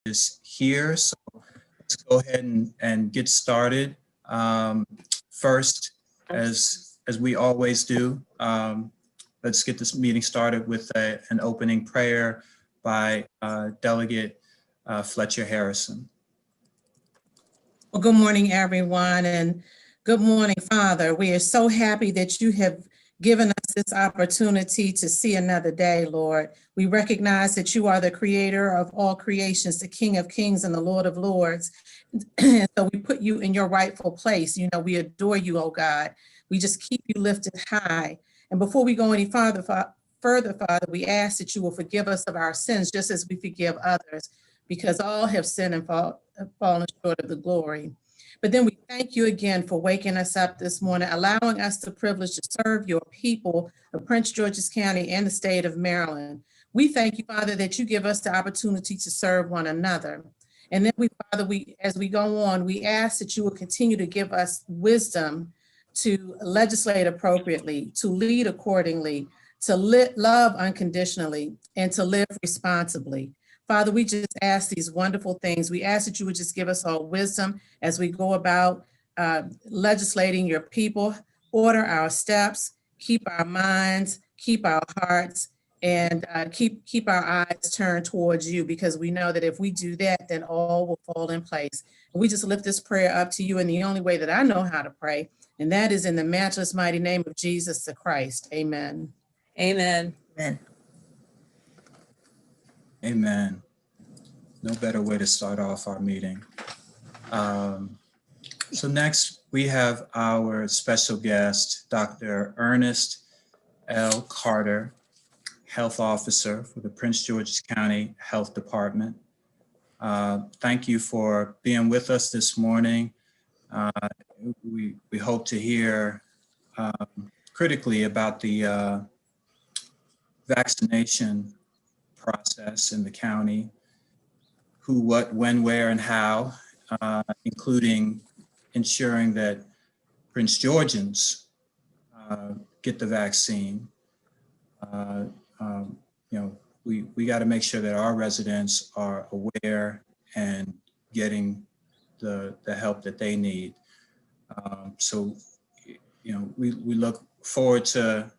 is here. So let's go ahead and get started. First, as we always do, let's get this meeting started with an opening prayer by Delegate Fletcher Harrison. Well, good morning, everyone, and good morning, Father. We are so happy that you have given us this opportunity to see another day, Lord. We recognize that you are the creator of all creations, the King of Kings and the Lord of Lords. And so we put you in your rightful place. You know, we adore you, oh God. We just keep you lifted high. And before we go any further, Father, we ask that you will forgive us of our sins just as we forgive others, because all have sinned and fallen short of the glory. But then we thank you again for waking us up this morning, allowing us the privilege to serve your people of Prince George's County and the state of Maryland. We thank you, Father, that you give us the opportunity to serve one another. And then Father, as we go on, we ask that you will continue to give us wisdom to legislate appropriately, to lead accordingly, to love unconditionally, and to live responsibly. Father, we just ask these wonderful things. We ask that you would just give us all wisdom as we go about legislating your people, order our steps, keep our minds, keep our hearts, and keep our eyes turned towards you, because we know that if we do that, then all will fall in place. And we just lift this prayer up to you in the only way that I know how to pray, and that is in the matchless mighty name of Jesus the Christ. Amen. Amen. Amen. Amen. No better way to start off our meeting. So next we have our special guest, Dr. Ernest L Carter, Health Officer for the Prince George's County Health Department. Thank you for being with us this morning. We hope to hear critically about the vaccination process in the county, who, what, when, where, and how, including ensuring that Prince Georgians get the vaccine. We got to make sure that our residents are aware and getting the help that they need. We look forward to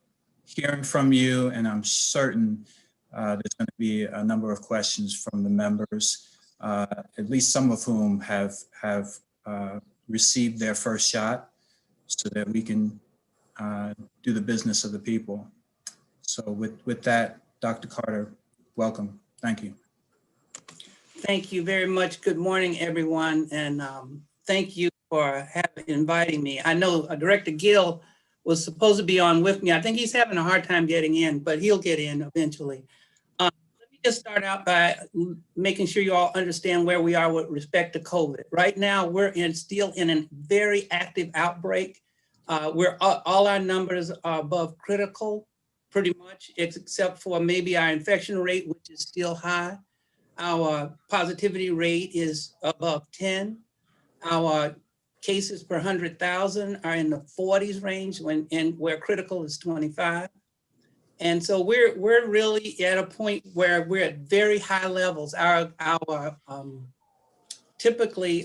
hearing from you, and I'm certain there's going to be a number of questions from the members, at least some of whom have received their first shot, so that we can do the business of the people. So with that, Dr. Carter, welcome. Thank you. Thank you very much. Good morning, everyone. And thank you for inviting me. I know Director Gill was supposed to be on with me. I think he's having a hard time getting in, but he'll get in eventually. Let me just start out by making sure you all understand where we are with respect to COVID. Right now, we're still in a very active outbreak. All our numbers are above critical, pretty much, except for maybe our infection rate, which is still high. Our positivity rate is above 10. Our cases per 100,000 are in the 40s range, where critical is 25. And so we're really at a point where we're at very high levels. Typically,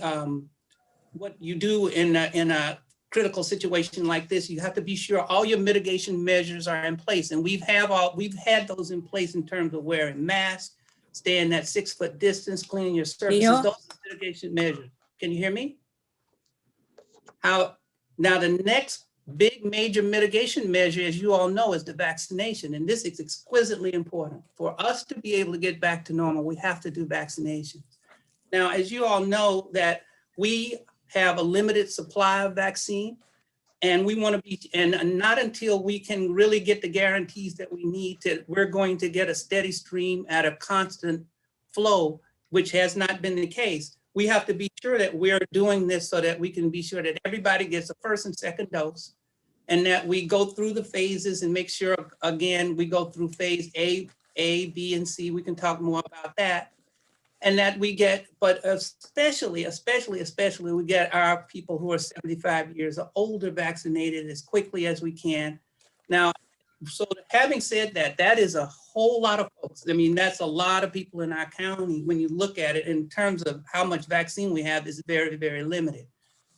what you do in a critical situation like this, you have to be sure all your mitigation measures are in place, and we've had those in place in terms of wearing masks, staying that 6-foot distance, cleaning your surfaces. Those are mitigation measures. Can you hear me? Now the next big major mitigation measure, as you all know, is the vaccination. And this is exquisitely important. For us to be able to get back to normal, we have to do vaccinations. Now, as you all know, that we have a limited supply of vaccine, and we want to be, and not until we can really get the guarantees that we need we're going to get a steady stream at a constant flow, which has not been the case. We have to be sure that we're doing this so that we can be sure that everybody gets a first and second dose, and that we go through the phases and make sure, again, we go through phase A, B, and C. We can talk more about that. And that we get, but especially, we get our people who are 75 years or older vaccinated as quickly as we can. Now, So having said that, that is a whole lot of folks. I mean, that's a lot of people in our county. When you look at it in terms of how much vaccine we have is very, very limited.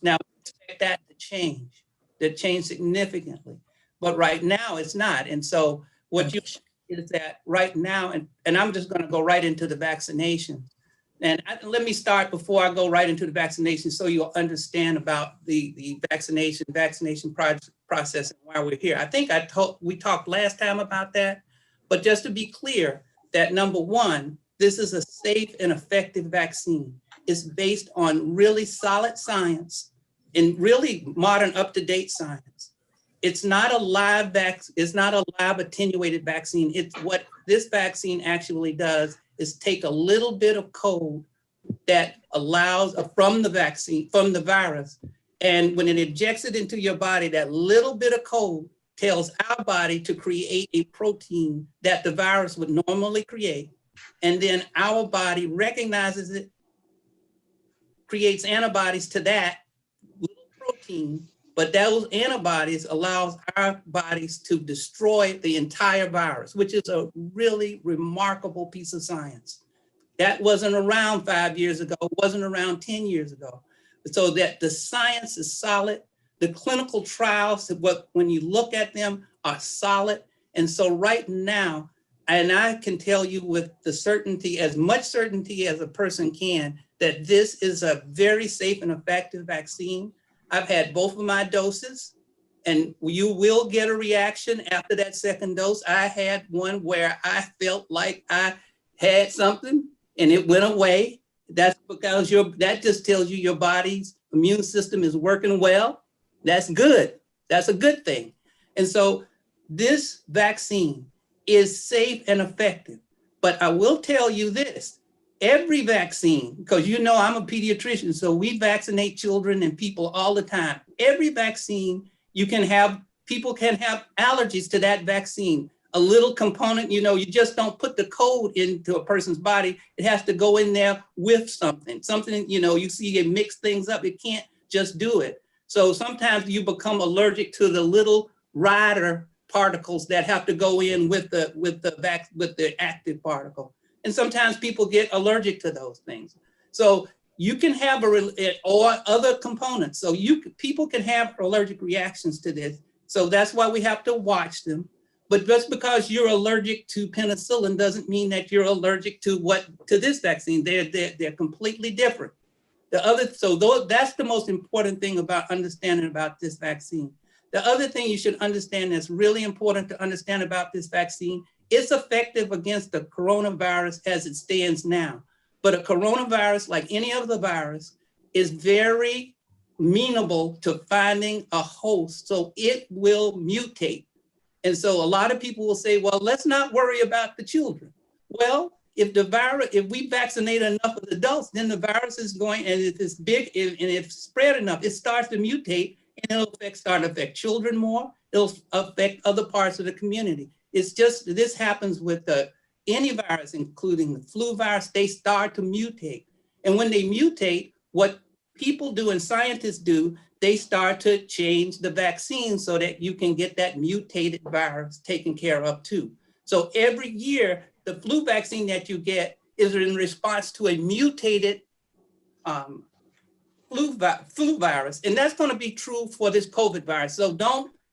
Now, we expect that change significantly. But right now it's not. And so what you is that right now, and I'm just going to go right into the vaccination. And let me start before I go right into the vaccination so you'll understand about the vaccination process and why we're here. I think we talked last time about that, but just to be clear that number one, this is a safe and effective vaccine. It's based on really solid science and really modern up-to-date science. It's not a live it's not a lab attenuated vaccine. It's what this vaccine actually does is take a little bit of code that allows from the virus. And when it injects it into your body, that little bit of code tells our body to create a protein that the virus would normally create. And then our body recognizes it, creates antibodies to that little protein, but those antibodies allows our bodies to destroy the entire virus, which is a really remarkable piece of science. That wasn't around 5 years ago, wasn't around 10 years ago. So that the science is solid, the clinical trials, when you look at them, are solid. And so right now, and I can tell you with the certainty, as much certainty as a person can, that this is a very safe and effective vaccine. I've had both of my doses, and you will get a reaction after that second dose. I had one where I felt like I had something and it went away. That's because that just tells you your body's immune system is working well. That's good. That's a good thing. And so this vaccine is safe and effective. But I will tell you this, every vaccine, because you know I'm a pediatrician, so we vaccinate children and people all the time. Every vaccine, people can have allergies to that vaccine. A little component, you just don't put the code into a person's body. It has to go in there with something, you see it mix things up. It can't just do it. So sometimes you become allergic to the little rider particles that have to go in with the active particle. And sometimes people get allergic to those things. So you can have or other components. So people can have allergic reactions to this. So that's why we have to watch them. But just because you're allergic to penicillin doesn't mean that you're allergic to this vaccine. They're completely different. That's the most important thing about understanding about this vaccine. The other thing you should understand that's really important to understand about this vaccine, it's effective against the coronavirus as it stands now. But a coronavirus, like any other virus, is very amenable to finding a host. So it will mutate. And so a lot of people will say, well, let's not worry about the children. Well, if we vaccinate enough of the adults, then the virus is going, and if it's big, and if it's spread enough, it starts to mutate, and it'll start to affect children more. It'll affect other parts of the community. It's just, this happens with any virus, including the flu virus, they start to mutate. And when they mutate, what people do and scientists do, they start to change the vaccine so that you can get that mutated virus taken care of too. So every year, the flu vaccine that you get is in response to a mutated flu virus. And that's going to be true for this COVID virus. So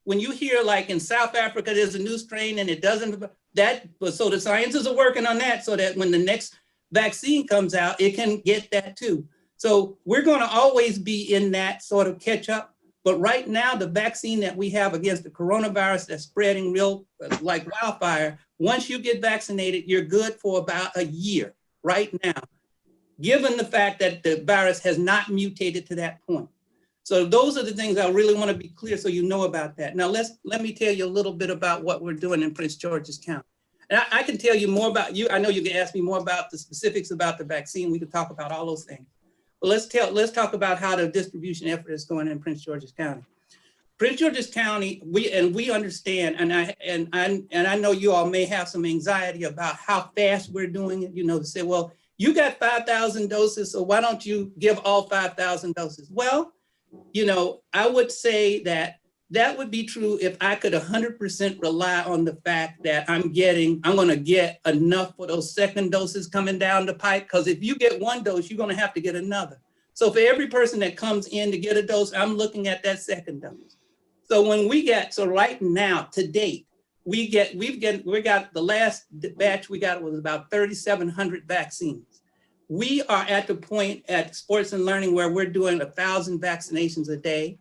when you hear like in South Africa, there's a new strain and it doesn't, so the scientists are working on that so that when the next vaccine comes out, it can get that too. So we're going to always be in that sort of catch up. But right now, the vaccine that we have against the coronavirus that's spreading real like wildfire, once you get vaccinated, you're good for about a year right now, given the fact that the virus has not mutated to that point. So those are the things I really want to be clear so you know about that. Now, let me tell you a little bit about what we're doing in Prince George's County. And I can tell you more about you. I know you can ask me more about the specifics about the vaccine. We can talk about all those things. But let's talk about how the distribution effort is going in Prince George's County. Prince George's County, we understand, and I know you all may have some anxiety about how fast we're doing it. To say, well, you got 5,000 doses, so why don't you give all 5,000 doses? Well, I would say that that would be true if I could 100% rely on the fact that I'm going to get enough for those second doses coming down the pipe. Because if you get one dose, you're going to have to get another. So for every person that comes in to get a dose, I'm looking at that second dose. So when so right now, to date, we got the last batch we got was about 3,700 vaccines. We are at the point at Sports and Learning where we're doing 1,000 vaccinations a day.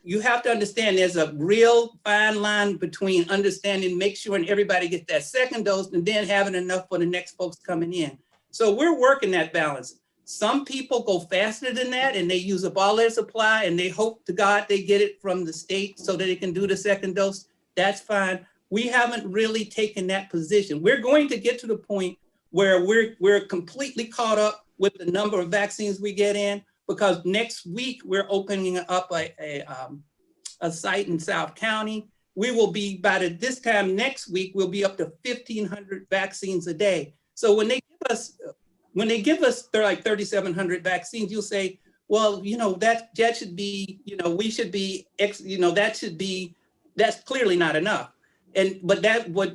You have to understand there's a real fine line between understanding, make sure and everybody gets that second dose and then having enough for the next folks coming in. So we're working that balance. Some people go faster than that and they use up all their supply and they hope to God they get it from the state so that they can do the second dose. That's fine. We haven't really taken that position. We're going to get to the point where we're completely caught up with the number of vaccines we get in, because next week we're opening up a site in South County. We will be, by this time next week, we'll be up to 1,500 vaccines a day. So when they give us they're like 3,700 vaccines, you'll say, well, that should be, we should be, that's clearly not enough. But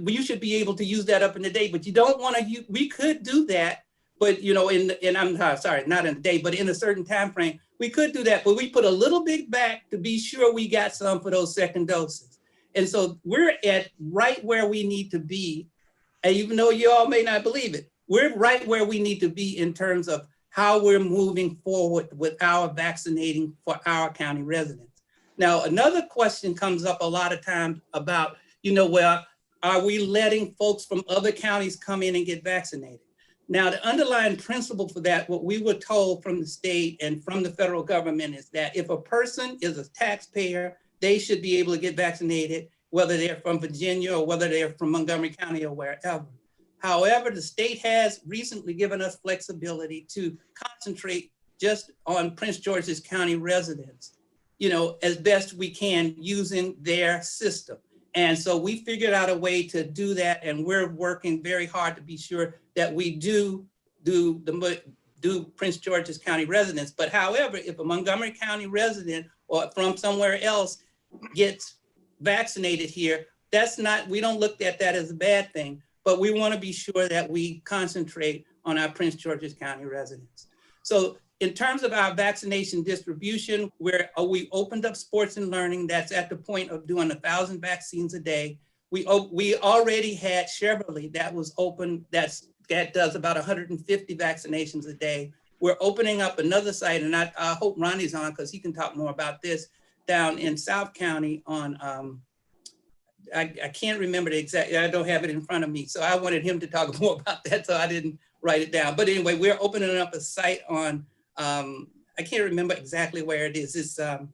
you should be able to use that up in a day, but you don't want to, we could do that. But, I'm sorry, not in a day, but in a certain time frame, we could do that. But we put a little bit back to be sure we got some for those second doses. And so we're at right where we need to be. And even though you all may not believe it, we're right where we need to be in terms of how we're moving forward with our vaccinating for our county residents. Now, another question comes up a lot of times about, well, are we letting folks from other counties come in and get vaccinated? Now, the underlying principle for that, what we were told from the state and from the federal government, is that if a person is a taxpayer, they should be able to get vaccinated, whether they're from Virginia or whether they're from Montgomery County or wherever. However, the state has recently given us flexibility to concentrate just on Prince George's County residents, as best we can using their system. And so we figured out a way to do that, and we're working very hard to be sure that we do Prince George's County residents. But however, if a Montgomery County resident or from somewhere else gets vaccinated here, we don't look at that as a bad thing, but we want to be sure that we concentrate on our Prince George's County residents. So in terms of our vaccination distribution, we opened up Sports and Learning. That's at the point of doing 1,000 vaccines a day. We already had Cheverly that was open, that does about 150 vaccinations a day. We're opening up another site, and I hope Ronnie's on because he can talk more about this, down in South County on, I can't remember the exact, I don't have it in front of me. So I wanted him to talk more about that, so I didn't write it down. But anyway, we're opening up a site on, I can't remember exactly where it is. It's, I'm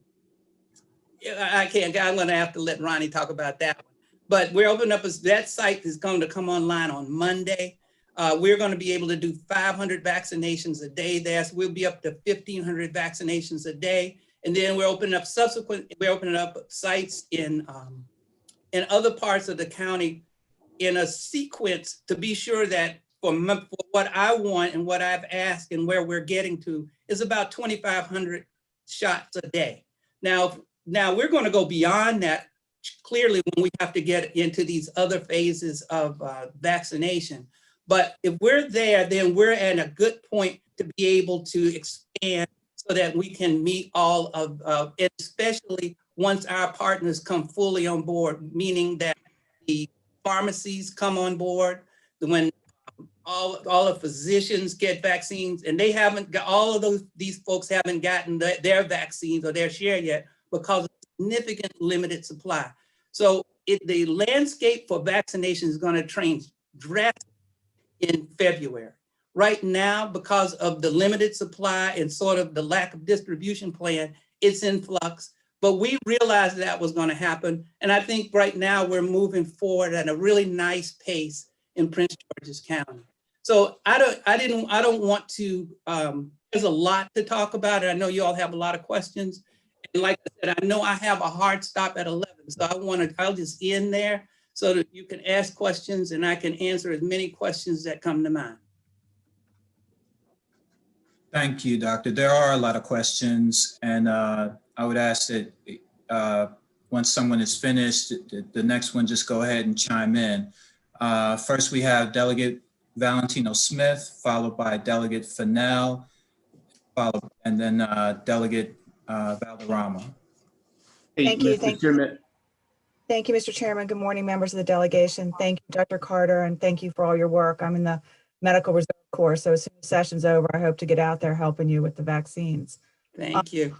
gonna have to let Ronnie talk about that one. But we're opening up, that site is going to come online on Monday. We're gonna be able to do 500 vaccinations a day there. So we'll be up to 1,500 vaccinations a day. And then we're opening up sites in other parts of the county in a sequence to be sure that for what I want and what I've asked and where we're getting to is about 2,500 shots a day. Now we're going to go beyond that clearly when we have to get into these other phases of vaccination. But if we're there, then we're at a good point to be able to expand so that we can meet all of, especially once our partners come fully on board, meaning that the pharmacies come on board, when all the physicians get vaccines, and they haven't got, all of these folks haven't gotten their vaccines or their share yet because of significant limited supply. So the landscape for vaccination is going to change drastically in February. Right now, because of the limited supply and sort of the lack of distribution plan, it's in flux. But we realized that was going to happen. And I think right now we're moving forward at a really nice pace in Prince George's County. So I don't want to, there's a lot to talk about. And I know you all have a lot of questions. And like I said, I know I have a hard stop at 11. So I'll just end there so that you can ask questions and I can answer as many questions that come to mind. Thank you, Doctor. There are a lot of questions, and I would ask that once someone is finished, the next one, just go ahead and chime in. First, we have Delegate Valentino Smith, followed by Delegate Fennell, and then Delegate Valderrama. Hey, Thank you. Mr. Chairman. Thank you, Mr. Chairman. Good morning, members of the delegation. Thank you, Dr. Carter, and thank you for all your work. I'm in the medical reserve corps, so as soon as session's over, I hope to get out there helping you with the vaccines. Thank you.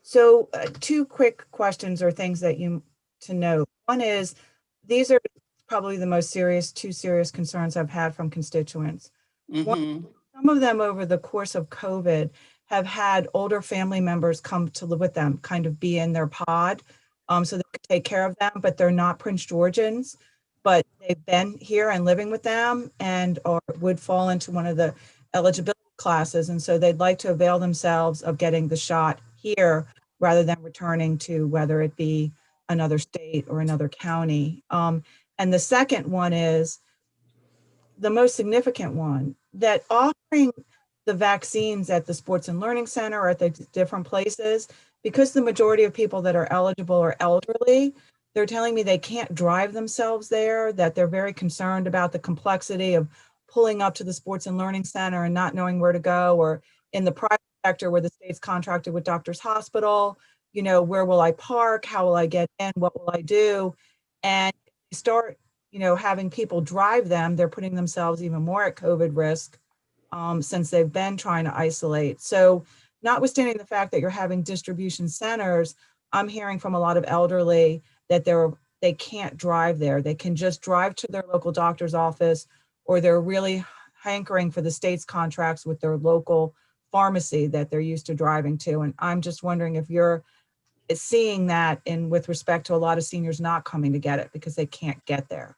So two quick questions or things that you to note. One is, these are probably the most two serious concerns I've had from constituents. Mhm. Some of them over the course of COVID have had older family members come to live with them, kind of be in their pod, so they could take care of them, but they're not Prince Georgians, but they've been here and living with them and or would fall into one of the eligibility classes. And so they'd like to avail themselves of getting the shot here rather than returning to whether it be another state or another county. And the second one is the most significant one, that offering the vaccines at the Sports and Learning Center or at the different places, because the majority of people that are eligible are elderly, they're telling me they can't drive themselves there, that they're very concerned about the complexity of pulling up to the Sports and Learning Center and not knowing where to go, or in the private sector where the state's contracted with Doctors Hospital, you know, where will I park? How will I get in? What will I do? And start, you know, having people drive them, they're putting themselves even more at COVID risk since they've been trying to isolate. So notwithstanding the fact that you're having distribution centers, I'm hearing from a lot of elderly that they can't drive there. They can just drive to their local doctor's office, or they're really hankering for the state's contracts with their local pharmacy that they're used to driving to. And I'm just wondering if you're seeing that in with respect to a lot of seniors not coming to get it because they can't get there.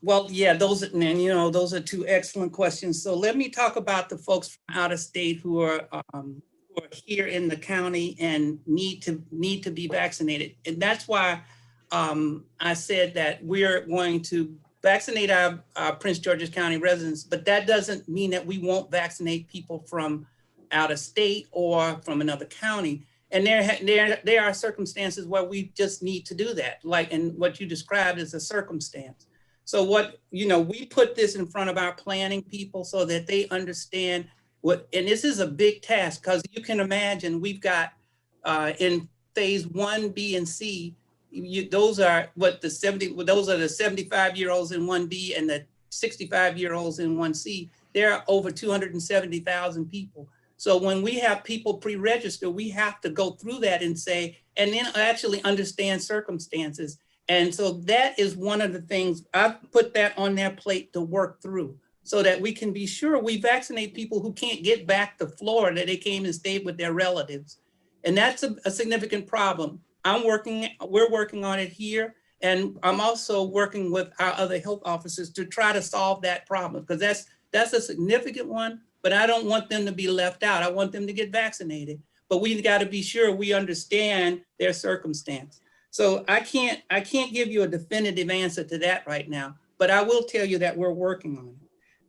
Well, yeah, those are two excellent questions. So let me talk about the folks from out of state who are here in the county and need to be vaccinated. And that's why I said that we're going to vaccinate our Prince George's County residents, but that doesn't mean that we won't vaccinate people from out of state or from another county. And there are circumstances where we just need to do that, like in what you described as a circumstance. So we put this in front of our planning people so that they understand and this is a big task, because you can imagine we've got in phase 1, B, and C, those are the 75-year-olds in 1B and the 65-year-olds in 1C. There are over 270,000 people. So when we have people pre-register, we have to go through that and then actually understand circumstances. And so that is one of the things I've put that on their plate to work through, so that we can be sure we vaccinate people who can't get back to Florida. They came and stayed with their relatives. And that's a significant problem. We're working on it here. And I'm also working with our other health officers to try to solve that problem, because that's a significant one, but I don't want them to be left out. I want them to get vaccinated, but we've got to be sure we understand their circumstance. So I can't give you a definitive answer to that right now, but I will tell you that we're working on it.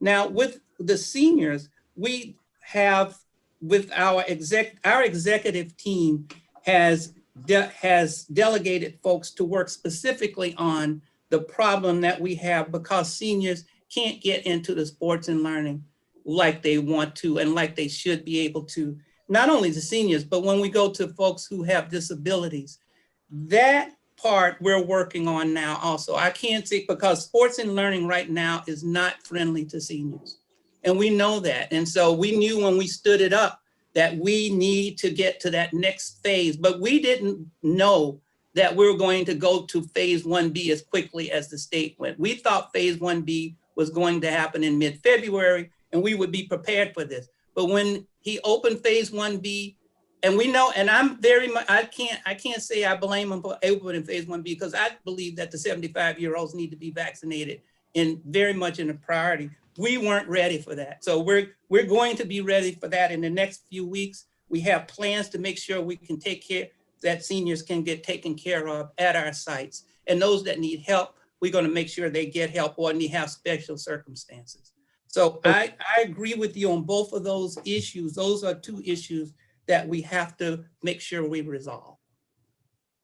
Now, with the seniors, we have, with our executive team has delegated folks to work specifically on the problem that we have, because seniors can't get into the sports and learning like they want to and like they should be able to. Not only the seniors, but when we go to folks who have disabilities, that part we're working on now also. I can't say, because sports and learning right now is not friendly to seniors. And we know that. And so we knew when we stood it up that we need to get to that next phase, but we didn't know that we were going to go to phase 1B as quickly as the state went. We thought phase 1B was going to happen in mid-February and we would be prepared for this. But when he opened phase 1B, and we know, and I'm very much, I can't say I blame him for opening phase 1B, because I believe that the 75-year-olds need to be vaccinated very much in a priority. We weren't ready for that. So we're going to be ready for that in the next few weeks. We have plans to make sure we can take care, that seniors can get taken care of at our sites. And those that need help, we're going to make sure they get help or need have special circumstances. So I agree with you on both of those issues. Those are two issues that we have to make sure we resolve.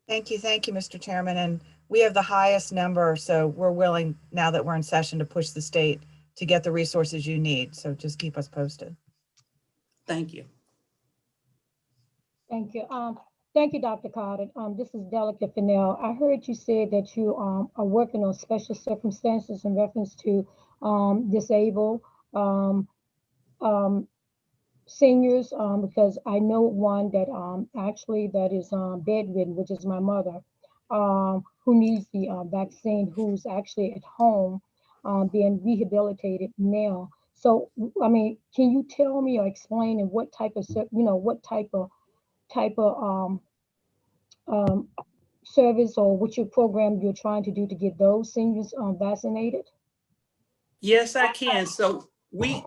Thank you, Mr. Chairman. And we have the highest number, so we're willing, now that we're in session, to push the state to get the resources you need. So just keep us posted. Thank you. Thank you. Thank you, Dr. Carter. This is Delegate Fennell. I heard you say that you are working on special circumstances in reference to disabled seniors, because I know one that actually that is bedridden, which is my mother, who needs the vaccine, who's actually at home being rehabilitated now. So, I mean, can you tell me or explain in what type of, what type of service or what your program you're trying to do to get those seniors vaccinated? Yes, I can. So we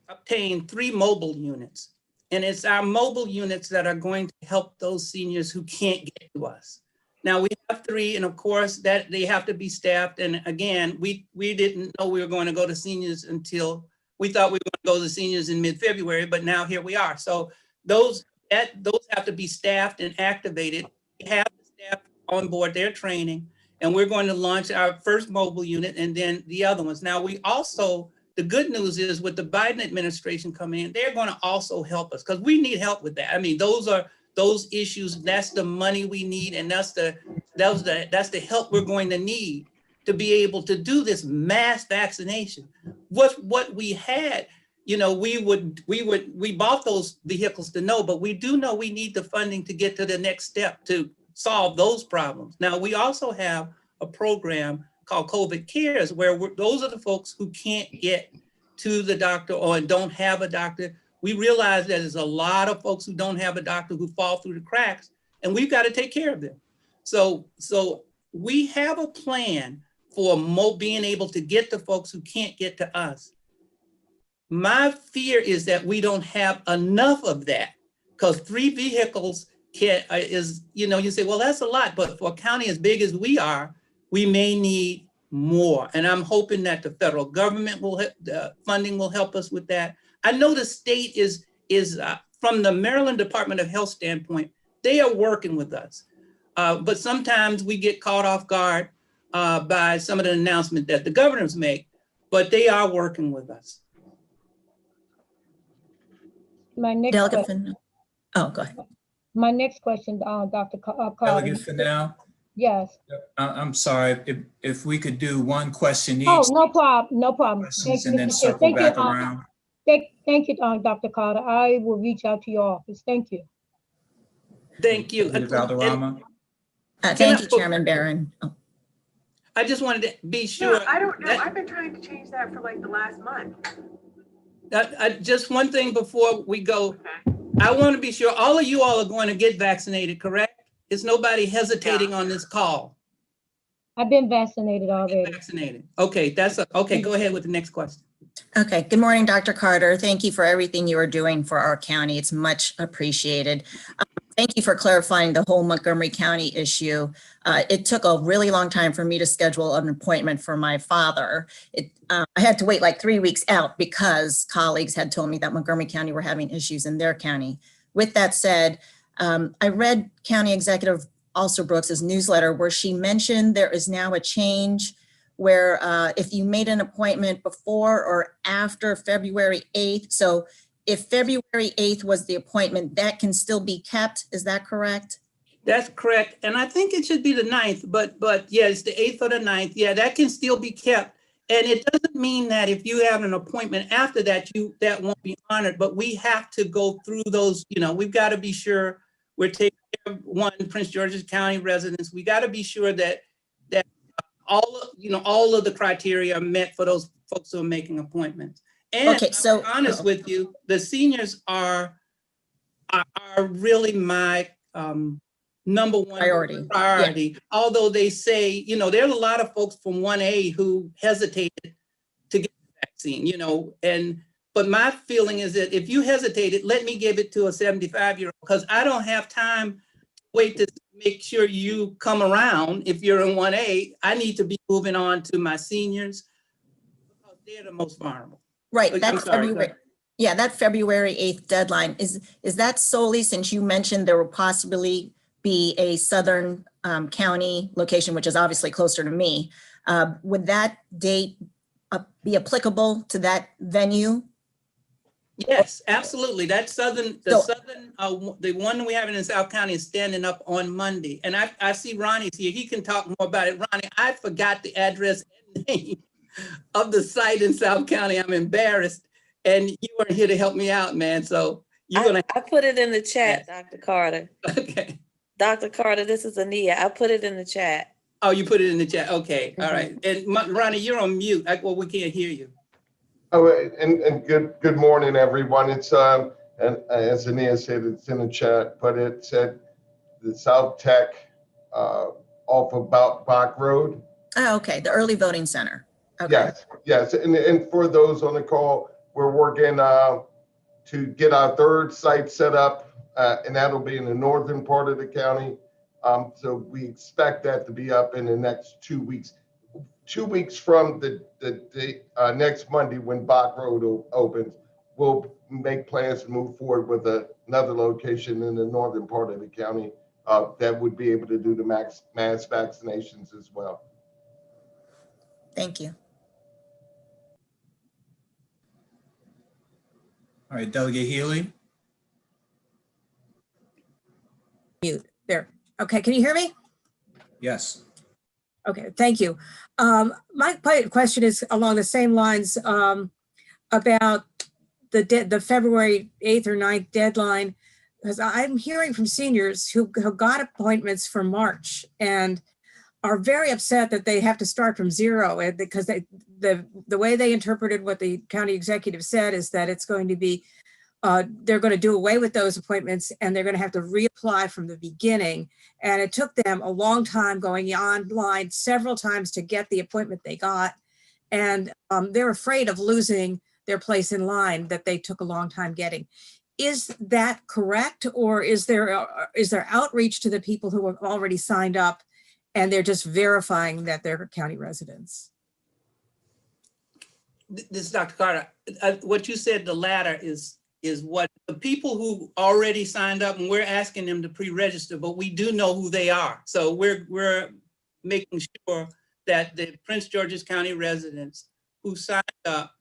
obtained 3 mobile units, and it's our mobile units that are going to help those seniors who can't get to us. Now we have 3, and of course that they have to be staffed. And again, we didn't know we were going to go to seniors until we thought we were going to go to seniors in mid-February, but now here we are. So those have to be staffed and activated. We have the staff on board, their training, and we're going to launch our first mobile unit and then the other ones. Now we also, the good news is with the Biden administration coming in, they're going to also help us because we need help with that. I mean, those issues, that's the money we need, and that's the help we're going to need to be able to do this mass vaccination. What we had, you know, we bought those vehicles to know, but we do know we need the funding to get to the next step to solve those problems. Now, we also have a program called COVID Cares, where those are the folks who can't get to the doctor or don't have a doctor. We realize that there's a lot of folks who don't have a doctor who fall through the cracks, and we've got to take care of them. So we have a plan for being able to get to folks who can't get to us. My fear is that we don't have enough of that, because 3 vehicles you say, well, that's a lot, but for a county as big as we are, we may need more. And I'm hoping that the federal government funding will help us with that. I know the state is from the Maryland Department of Health standpoint, they are working with us. But sometimes we get caught off guard by some of the announcements that the governors make, but they are working with us. My next Delegate question, Fennell. Oh, go ahead. my next question, Dr. Carter. Delegate Fennell, Yes. I'm sorry, if we could do one question each. Oh, no problem, no problem. Questions Thank you, and then Mr. Chair. circle Thank you, back around. Thank you, Dr. Carter. I will reach out to your office. Thank you. Thank you. Delegate Valderrama. Thank you, Chairman Barron. Oh. I just wanted to be sure. No, I don't know. I've been trying to change that for like the last month. Just one thing before we go. Okay. I want to be sure all of you all are going to get vaccinated, correct? Is nobody hesitating on this call? I've been vaccinated already. Vaccinated. Okay, okay. Go ahead with the next question. Okay, good morning, Dr. Carter. Thank you for everything you are doing for our county. It's much appreciated. Thank you for clarifying the whole Montgomery County issue. It took a really long time for me to schedule an appointment for my father. I had to wait like 3 weeks out because colleagues had told me that Montgomery County were having issues in their county. With that said, I read County Executive Alster Brooks's newsletter where she mentioned there is now a change where if you made an appointment before or after February 8th, so if February 8th was the appointment, that can still be kept. Is that correct? That's correct. And I think it should be the 9th, but yeah, it's the 8th or the 9th. Yeah, that can still be kept. And it doesn't mean that if you have an appointment after that, that won't be honored, but we have to go through those, we've got to be sure we're taking care of Prince George's County residents. We got to be sure that all of the criteria are met for those folks who are making appointments. And Okay, so I'm honest with you, the seniors are really my number one priority. Yeah. Although they say, there's a lot of folks from 1A who hesitated to get the vaccine, but my feeling is that if you hesitated, let me give it to a 75-year-old because I don't have time to wait to make sure you come around. If you're in 1A, I need to be moving on to my seniors because they're the most vulnerable. right, I'm that's sorry, February. Yeah, that February 8th deadline, is that solely since you mentioned there will possibly be a Southern County location, which is obviously closer to me. Would that date be applicable to that venue? Yes, absolutely. That the one we have in South County is standing up on Monday. And I see Ronnie's here. He can talk more about it. Ronnie, I forgot the address and name of the site in South County. I'm embarrassed. And you weren't here to help me out, man. So you're going to. I put it in the chat, Dr. Carter. Okay. Dr. Carter, this is Ania. I put it in the chat. Oh, you put it in the chat. Okay. All right. And Ronnie, you're on mute. Well, we can't hear you. Oh, and good morning, everyone. It's and as Ania said, it's in the chat, but it's at the South Tech off of Bach Road. Oh, okay, the early voting center. Okay. Yes, and for those on the call, we're working to get our third site set up, and that'll be in the northern part of the county. So we expect that to be up in the next 2 weeks. 2 weeks from the next Monday when Bach Road opens, we'll make plans to move forward with another location in the northern part of the county that would be able to do the mass vaccinations as well. Thank you. All right, Delegate Healy. Mute there. Okay, can you hear me? Yes. Okay, thank you. My question is along the same lines about the February 8th or 9th deadline, because I'm hearing from seniors who got appointments for March and are very upset that they have to start from zero, and because the way they interpreted what the county executive said is that it's going to be they're going to do away with those appointments and they're going to have to reapply from the beginning. And it took them a long time going online several times to get the appointment they got. And they're afraid of losing their place in line that they took a long time getting. Is that correct? Or is there outreach to the people who have already signed up and they're just verifying that they're county residents? This is Dr. Carter. What you said, the latter is what the people who already signed up, and we're asking them to pre-register, but we do know who they are. So we're making sure that the Prince George's County residents who signed up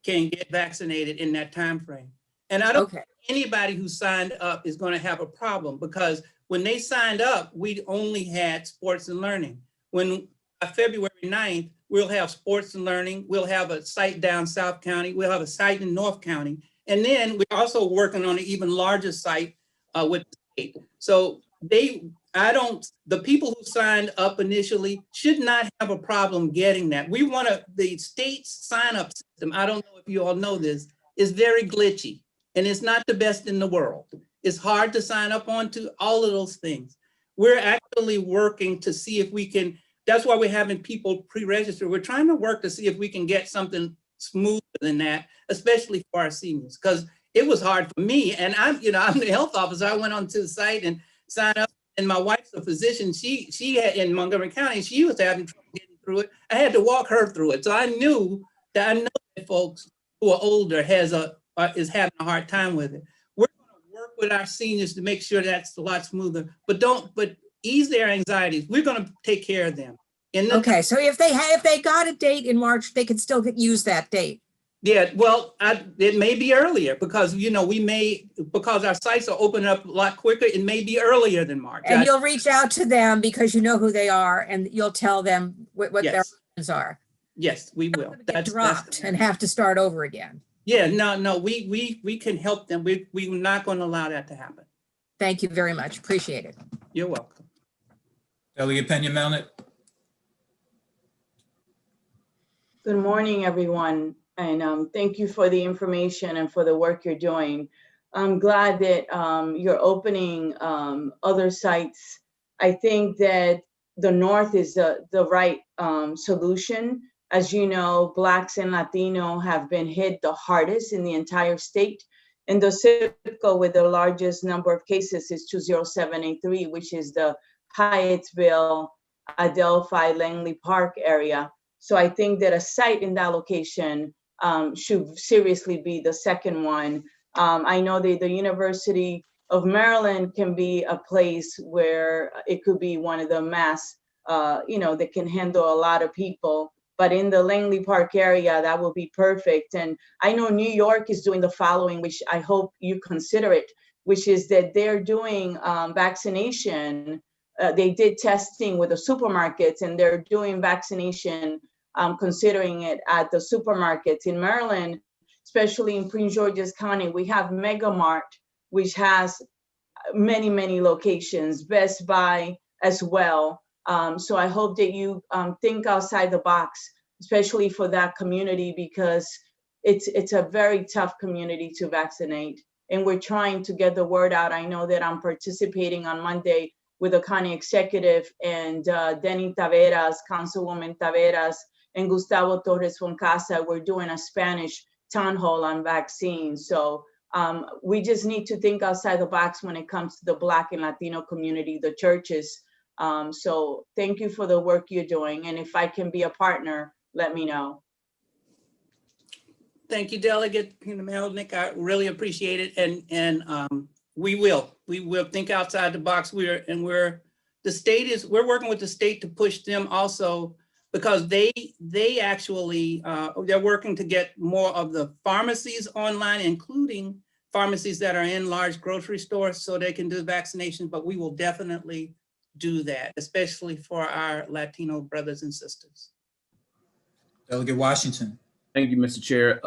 can get vaccinated in that time frame. And I don't think anybody who signed up is going to have a problem, because when they signed up, we only had sports and learning. When February 9th, we'll have sports and learning. We'll have a site down South County. We'll have a site in North County. And then we're also working on an even larger site with the state. So the people who signed up initially should not have a problem getting that. The state's sign up system, I don't know if you all know this, is very glitchy and it's not the best in the world. It's hard to sign up onto all of those things. We're actually working to see if we can, that's why we're having people pre-register. We're trying to work to see if we can get something smoother than that, especially for our seniors, because it was hard for me. And I'm the health officer. I went onto the site and signed up, and my wife's a physician. She had in Montgomery County, she was having trouble getting through it. I had to walk her through it. So I know that folks who are older is having a hard time with it. We're going to work with our seniors to make sure that's a lot smoother, but ease their anxieties. We're going to take care of them. Okay, so if they got a date in March, they could still use that date. Yeah, well, it may be earlier because, because our sites are opening up a lot quicker, it may be earlier than March. And you'll reach out to them because you know who they are and you'll tell them what their options are. Yes, we will. That's dropped and have to start over again. Yeah, no, we can help them. We're not going to allow that to happen. Thank you very much. Appreciate it. You're welcome. Delegate Pena-Melnick. Good morning, everyone, and thank you for the information and for the work you're doing. I'm glad that you're opening other sites. I think that the North is the right solution. As you know, Blacks and Latino have been hit the hardest in the entire state. And the zip code with the largest number of cases is 20783, which is the Hyattsville, Adelphi, Langley Park area. So I think that a site in that location should seriously be the second one. I know that the University of Maryland can be a place where it could be one of the mass, that can handle a lot of people. But in the Langley Park area, that will be perfect. And I know New York is doing the following, which I hope you consider it, which is that they're doing vaccination. They did testing with the supermarkets, and they're doing vaccination, considering it at the supermarkets. In Maryland, especially in Prince George's County, we have Mega Mart, which has many, many locations, Best Buy as well. So I hope that you think outside the box, especially for that community, because it's a very tough community to vaccinate. And we're trying to get the word out. I know that I'm participating on Monday with the county executive and Denny Taveras, Councilwoman Taveras, and Gustavo Torres Foncasa. We're doing a Spanish town hall on vaccines. So we just need to think outside the box when it comes to the Black and Latino community, the churches. So thank you for the work you're doing. And if I can be a partner, let me know. Thank you, Delegate Melnick. I really appreciate it. And we will think outside the box. We're working with the state to push them also, because they actually, they're working to get more of the pharmacies online, including pharmacies that are in large grocery stores, so they can do vaccination. But we will definitely do that, especially for our Latino brothers and sisters. Delegate Washington. Thank you, Mr. Chair.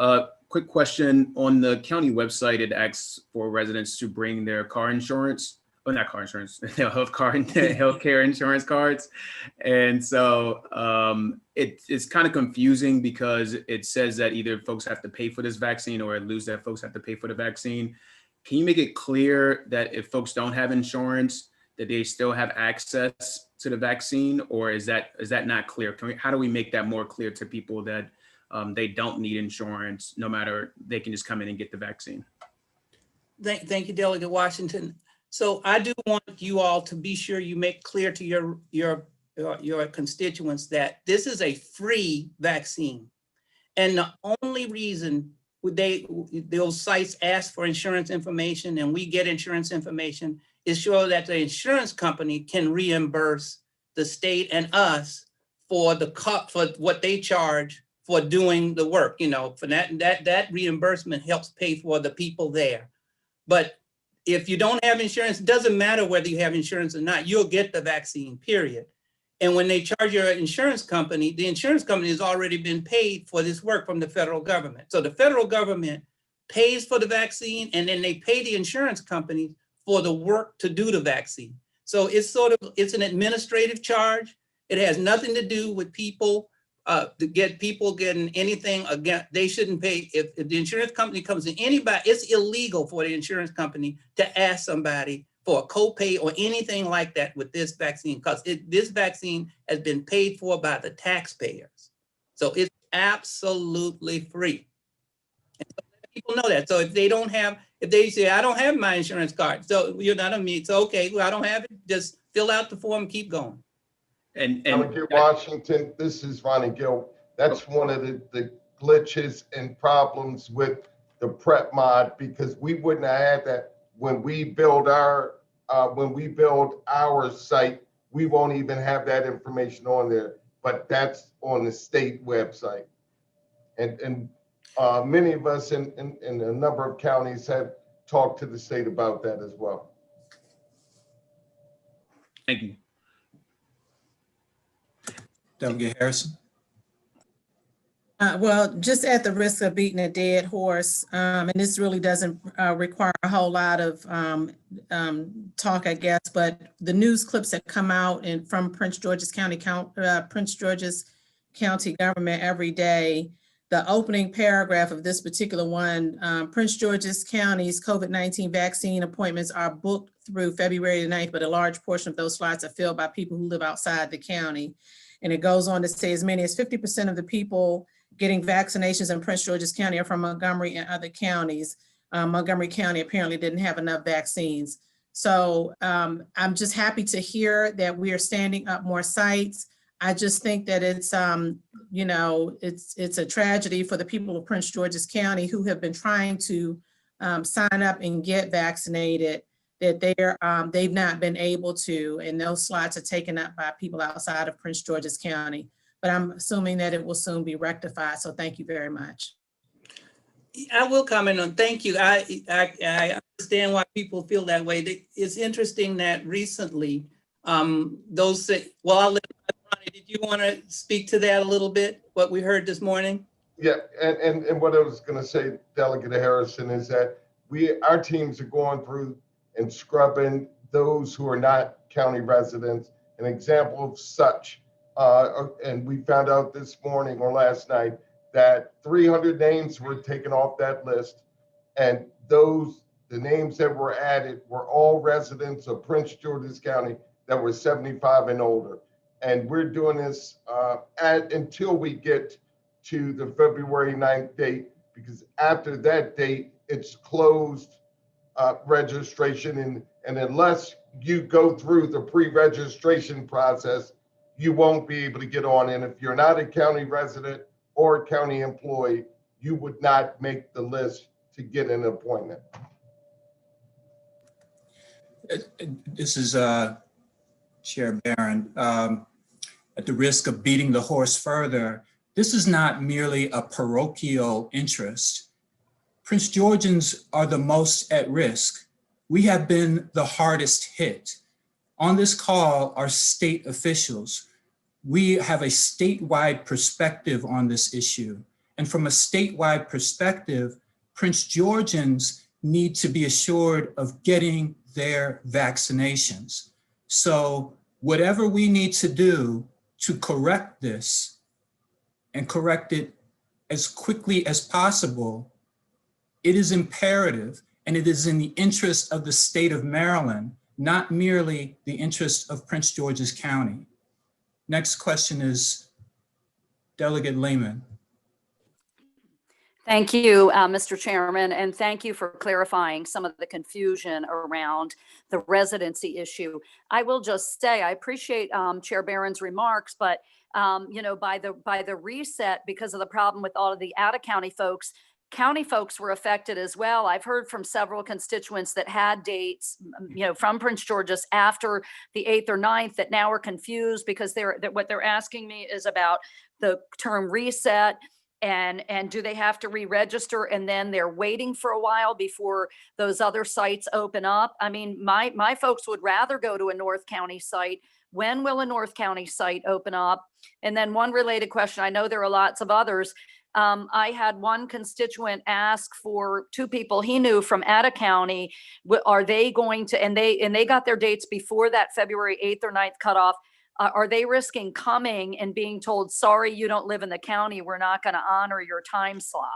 Quick question. On the county website, it asks for residents to bring their car insurance, or not car insurance, their healthcare insurance cards. And so it's kind of confusing, because it says that either folks have to pay for this vaccine, or it lose that folks have to pay for the vaccine. Can you make it clear that if folks don't have insurance, that they still have access to the vaccine, or is that not clear? How do we make that more clear to people that they don't need insurance, no matter, they can just come in and get the vaccine? Thank you, Delegate Washington. So I do want you all to be sure you make clear to your constituents that this is a free vaccine. And the only reason those sites ask for insurance information and we get insurance information is so that the insurance company can reimburse the state and us for for what they charge for doing the work. For that reimbursement helps pay for the people there. But if you don't have insurance, it doesn't matter whether you have insurance or not, you'll get the vaccine, period. And when they charge your insurance company, the insurance company has already been paid for this work from the federal government. So the federal government pays for the vaccine, and then they pay the insurance companies for the work to do the vaccine. So it's an administrative charge. It has nothing to do with people, to get people getting anything. Again, they shouldn't pay. If the insurance company comes to anybody, it's illegal for the insurance company to ask somebody for a copay or anything like that with this vaccine, because this vaccine has been paid for by the taxpayers. So it's absolutely free. And so people know that. So if they say, I don't have my insurance card, so you're not on me. So okay, well, I don't have it. Just fill out the form, keep going. And Washington, this is Ronnie Gill. That's one of the glitches and problems with the prep mod, because we wouldn't have had that when we build our site. We won't even have that information on there, but that's on the state website. And many of us in a number of counties have talked to the state about that as well. Thank you. Delegate Harrison. Well, just at the risk of beating a dead horse, and this really doesn't require a whole lot of talk, I guess, but the news clips that come out from Prince George's County government every day, the opening paragraph of this particular one, Prince George's County's COVID-19 vaccine appointments are booked through February the 9th, but a large portion of those slots are filled by people who live outside the county. And it goes on to say as many as 50% of the people getting vaccinations in Prince George's County are from Montgomery and other counties. Montgomery County apparently didn't have enough vaccines. So I'm just happy to hear that we are standing up more sites. I just think that it's, you know, it's a tragedy for the people of Prince George's County who have been trying to sign up and get vaccinated, that they've not been able to, and those slots are taken up by people outside of Prince George's County. But I'm assuming that it will soon be rectified. So thank you very much. I will comment on, thank you. I understand why people feel that way. It's interesting that recently, those say, well, I'll let Ronnie, did you want to speak to that a little bit, what we heard this morning? Yeah, and what I was going to say, Delegate Harrison, is that our teams are going through and scrubbing those who are not county residents. An example of such, and we found out this morning or last night that 300 names were taken off that list, and the names that were added were all residents of Prince George's County that were 75 and older. And we're doing this until we get to the February 9th date, because after that date, it's closed registration. And unless you go through the pre-registration process, you won't be able to get on. And if you're not a county resident or a county employee, you would not make the list to get an appointment. This is Chair Barron. At the risk of beating the horse further, this is not merely a parochial interest. Prince Georgians are the most at risk. We have been the hardest hit. On this call are state officials. We have a statewide perspective on this issue. And from a statewide perspective, Prince Georgians need to be assured of getting their vaccinations. So whatever we need to do to correct this and correct it as quickly as possible, it is imperative, and it is in the interest of the state of Maryland, not merely the interest of Prince George's County. Next question is Delegate Lehman. Thank you, Mr. Chairman, and thank you for clarifying some of the confusion around the residency issue. I will just say I appreciate Chair Barron's remarks, but you know, by the reset, because of the problem with all of the out-of-county folks, county folks were affected as well. I've heard from several constituents that had dates, you know, from Prince George's after the 8th or 9th that now are confused because what they're asking me is about the term reset. And do they have to re-register, and then they're waiting for a while before those other sites open up? I mean, my folks would rather go to a North County site. When will a North County site open up? And then one related question, I know there are lots of others. I had one constituent ask for 2 people he knew from Ada County. Are they going to, and they got their dates before that February 8th or 9th cutoff. Are they risking coming and being told, sorry, you don't live in the county, we're not going to honor your time slot?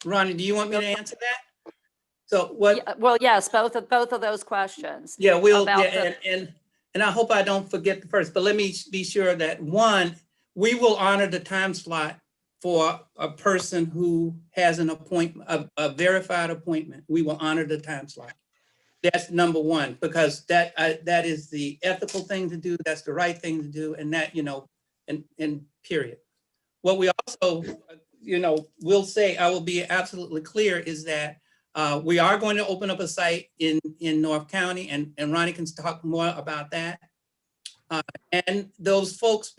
Ronnie, do you want me to answer that? So what? Yeah, well, yes, both of those questions. Yeah, and I hope I don't forget the first, but let me be sure that one, we will honor the time slot for a person who has an appointment, a verified appointment. We will honor the time slot. That's number one, because that is the ethical thing to do. That's the right thing to do. And that, you know, and period. What we also, you know, will say, I will be absolutely clear, is that we are going to open up a site in North County, and Ronnie can talk more about that. And those folks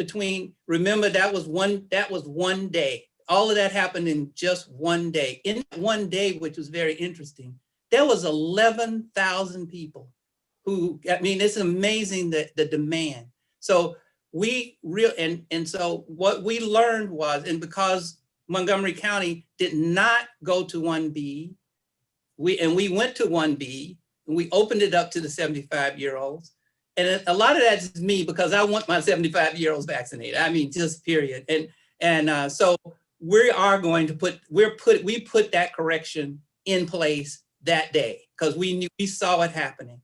remember that was one day. All of that happened in just one day. In one day, which was very interesting, there was 11,000 people who, I mean, it's amazing that the demand. So so what we learned was, and because Montgomery County did not go to 1B, we went to 1B, and we opened it up to the 75-year-olds. And a lot of that is me, because I want my 75-year-olds vaccinated. I mean, just period. And so we are going to we put that correction in place that day, because we saw it happening.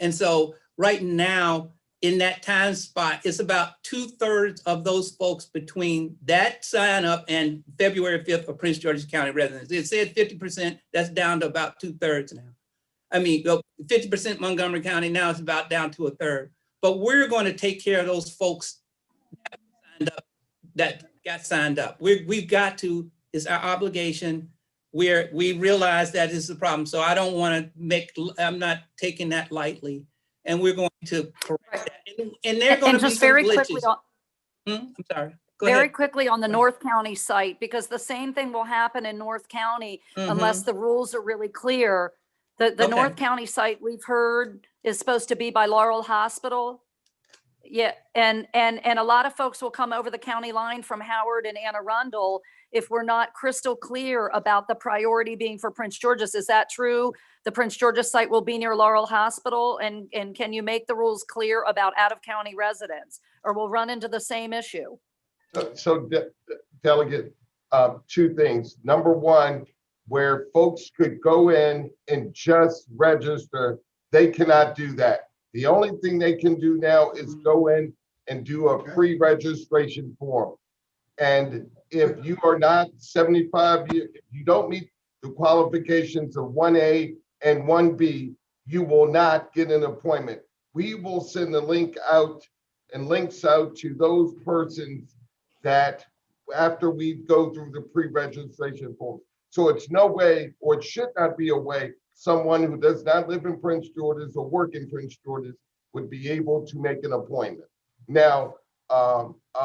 And so right now, in that time spot, it's about 2/3 of those folks between that sign up and February 5th for Prince George's County residents. It said 50%, that's down to about 2/3 now. I mean, 50% Montgomery County, now it's about down to a third. But we're going to take care of those folks that got signed up. We've got to, it's our obligation. We realize that is the problem. So I don't want to I'm not taking that lightly. And we're going to correct that. And there are going to be just some very quickly glitches. I'm sorry. Go ahead. Very quickly on the North County site, because the same thing will happen in North County unless the rules are really clear. The Okay. North County site we've heard is supposed to be by Laurel Hospital. Yeah, and a lot of folks will come over the county line from Howard and Anne Arundel if we're not crystal clear about the priority being for Prince George's. Is that true? The Prince George's site will be near Laurel Hospital, and can you make the rules clear about out-of-county residents, or we'll run into the same issue? So Delegate, two things. Number one, where folks could go in and just register, they cannot do that. The only thing they can do now is go in and do a pre-registration form. And if you are not 75 years, if you don't meet the qualifications of 1A and 1B, you will not get an appointment. We will send a link out and links out to those persons that after we go through the pre-registration form. So it's no way, or it should not be a way, someone who does not live in Prince George's or work in Prince George's would be able to make an appointment. Now, the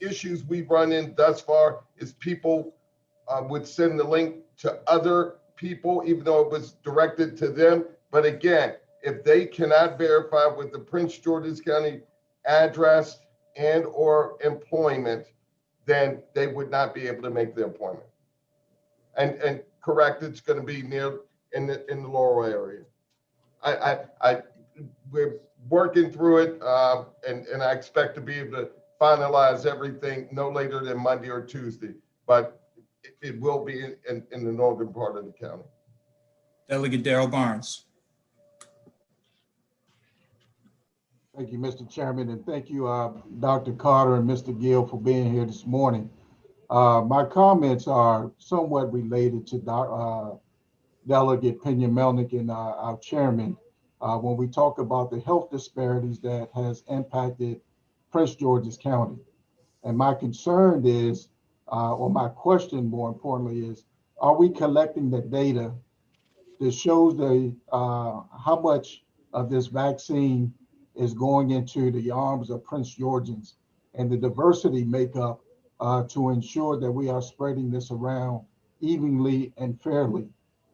issues we've run in thus far is people would send the link to other people, even though it was directed to them. But again, if they cannot verify with the Prince George's County address and or employment, then they would not be able to make the appointment. And correct, it's going to be near in the Laurel area. We're working through it, and I expect to be able to finalize everything no later than Monday or Tuesday, but it will be in the northern part of the county. Delegate Darrell Barnes. Thank you, Mr. Chairman, and thank you, Dr. Carter and Mr. Gill for being here this morning. My comments are somewhat related to Delegate Pena-Melnick and our chairman when we talk about the health disparities that has impacted Prince George's County. And my concern is, or my question more importantly is, are we collecting the data that shows how much of this vaccine is going into the arms of Prince Georgians and the diversity makeup to ensure that we are spreading this around evenly and fairly.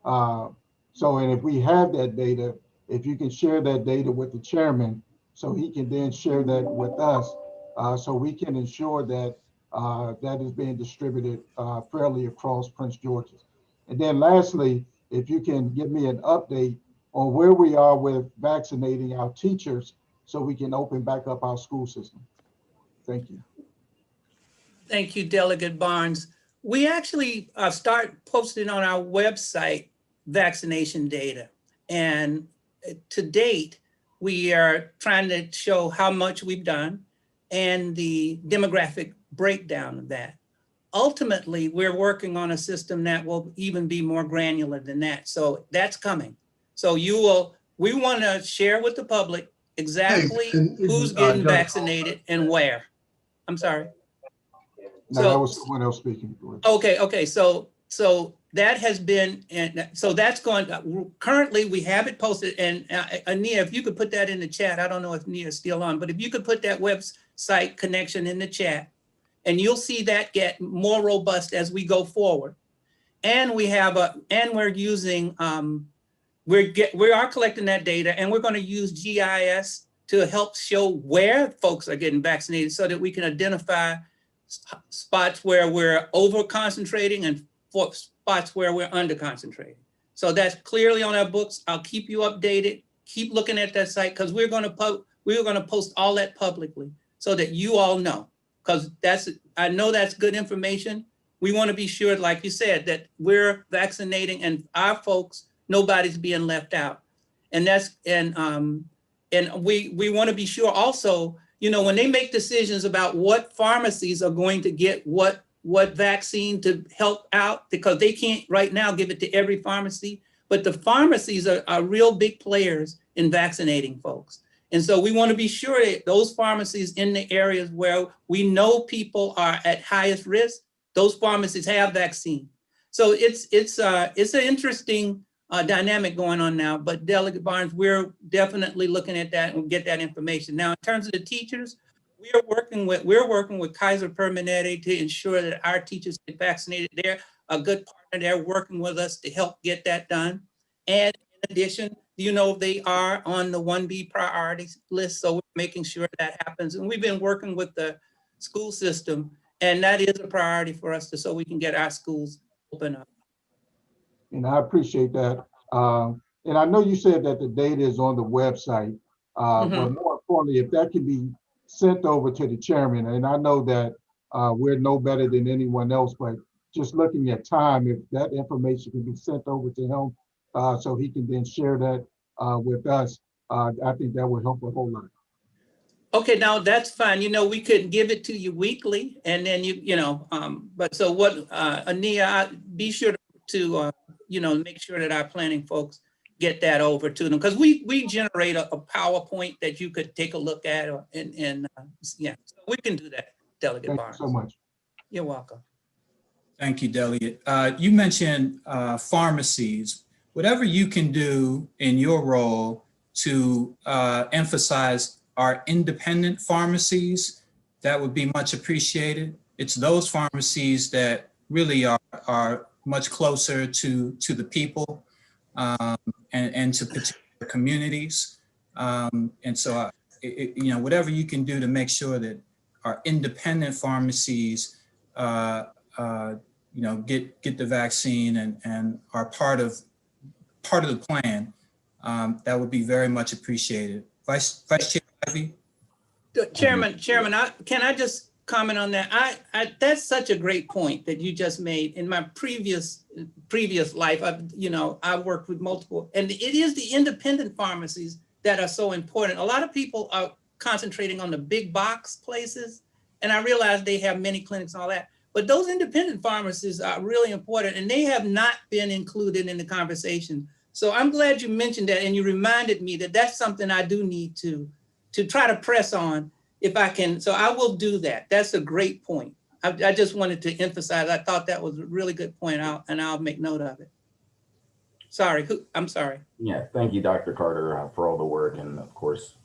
And if we have that data, if you can share that data with the chairman, so he can then share that with us, so we can ensure that that is being distributed fairly across Prince George's. And then lastly, if you can give me an update on where we are with vaccinating our teachers so we can open back up our school system. Thank you. Thank you, Delegate Barnes. We actually start posting on our website vaccination data. And to date, we are trying to show how much we've done and the demographic breakdown of that. Ultimately, we're working on a system that will even be more granular than that. So that's coming. So we want to share with the public exactly who's getting vaccinated and where. I'm sorry. No, that was someone else speaking. Okay. So that has been, and so that's going, currently we have it posted, and Ania, if you could put that in the chat, I don't know if Nia is still on, but if you could put that website connection in the chat, and you'll see that get more robust as we go forward. And we have we're using, we are collecting that data, and we're going to use GIS to help show where folks are getting vaccinated so that we can identify spots where we're over concentrating and spots where we're under concentrating. So that's clearly on our books. I'll keep you updated. Keep looking at that site, because we're going to post all that publicly so that you all know, because I know that's good information. We want to be sure, like you said, that we're vaccinating and our folks, nobody's being left out. And we want to be sure also, when they make decisions about what pharmacies are going to get what what vaccine to help out, because they can't right now give it to every pharmacy, but the pharmacies are real big players in vaccinating folks. And so we want to be sure that those pharmacies in the areas where we know people are at highest risk, those pharmacies have vaccine. So it's an interesting dynamic going on now, but Delegate Barnes, we're definitely looking at that and get that information. Now, in terms of the teachers, we're working with Kaiser Permanente to ensure that our teachers get vaccinated. They're a good partner. They're working with us to help get that done. And in addition, they are on the 1B priorities list. So we're making sure that happens. And we've been working with the school system, and that is a priority for us so we can get our schools open up. And I appreciate that. And I know you said that the data is on the website, but more importantly, if that can be sent over to the chairman, and I know that we're no better than anyone else, but just looking at time, if that information can be sent over to him so he can then share that with us, I think that would help a whole lot. Okay, now that's fine. We could give it to you weekly, and then but so what, Ania, be sure to make sure that our planning folks get that over to them, because we generate a PowerPoint that you could take a look at, yeah, so we can do that, Delegate Barnes. Thank you so much. You're welcome. Thank you, Delegate. You mentioned pharmacies. Whatever you can do in your role to emphasize our independent pharmacies, that would be much appreciated. It's those pharmacies that really are much closer to the people and to particular communities. And so, whatever you can do to make sure that our independent pharmacies, get the vaccine and are part of the plan, that would be very much appreciated. Vice Chair Ivey? Chairman, can I just comment on that? That's such a great point that you just made. In my previous life, I worked with multiple, and it is the independent pharmacies that are so important. A lot of people are concentrating on the big box places, and I realize they have many clinics and all that, but those independent pharmacies are really important, and they have not been included in the conversation. So I'm glad you mentioned that, and you reminded me that that's something I do need to try to press on if I can. So I will do that. That's a great point. I just wanted to emphasize, I thought that was a really good point out, and I'll make note of it. Sorry, I'm sorry. Yeah, thank you, Dr. Carter, for all the work and of course,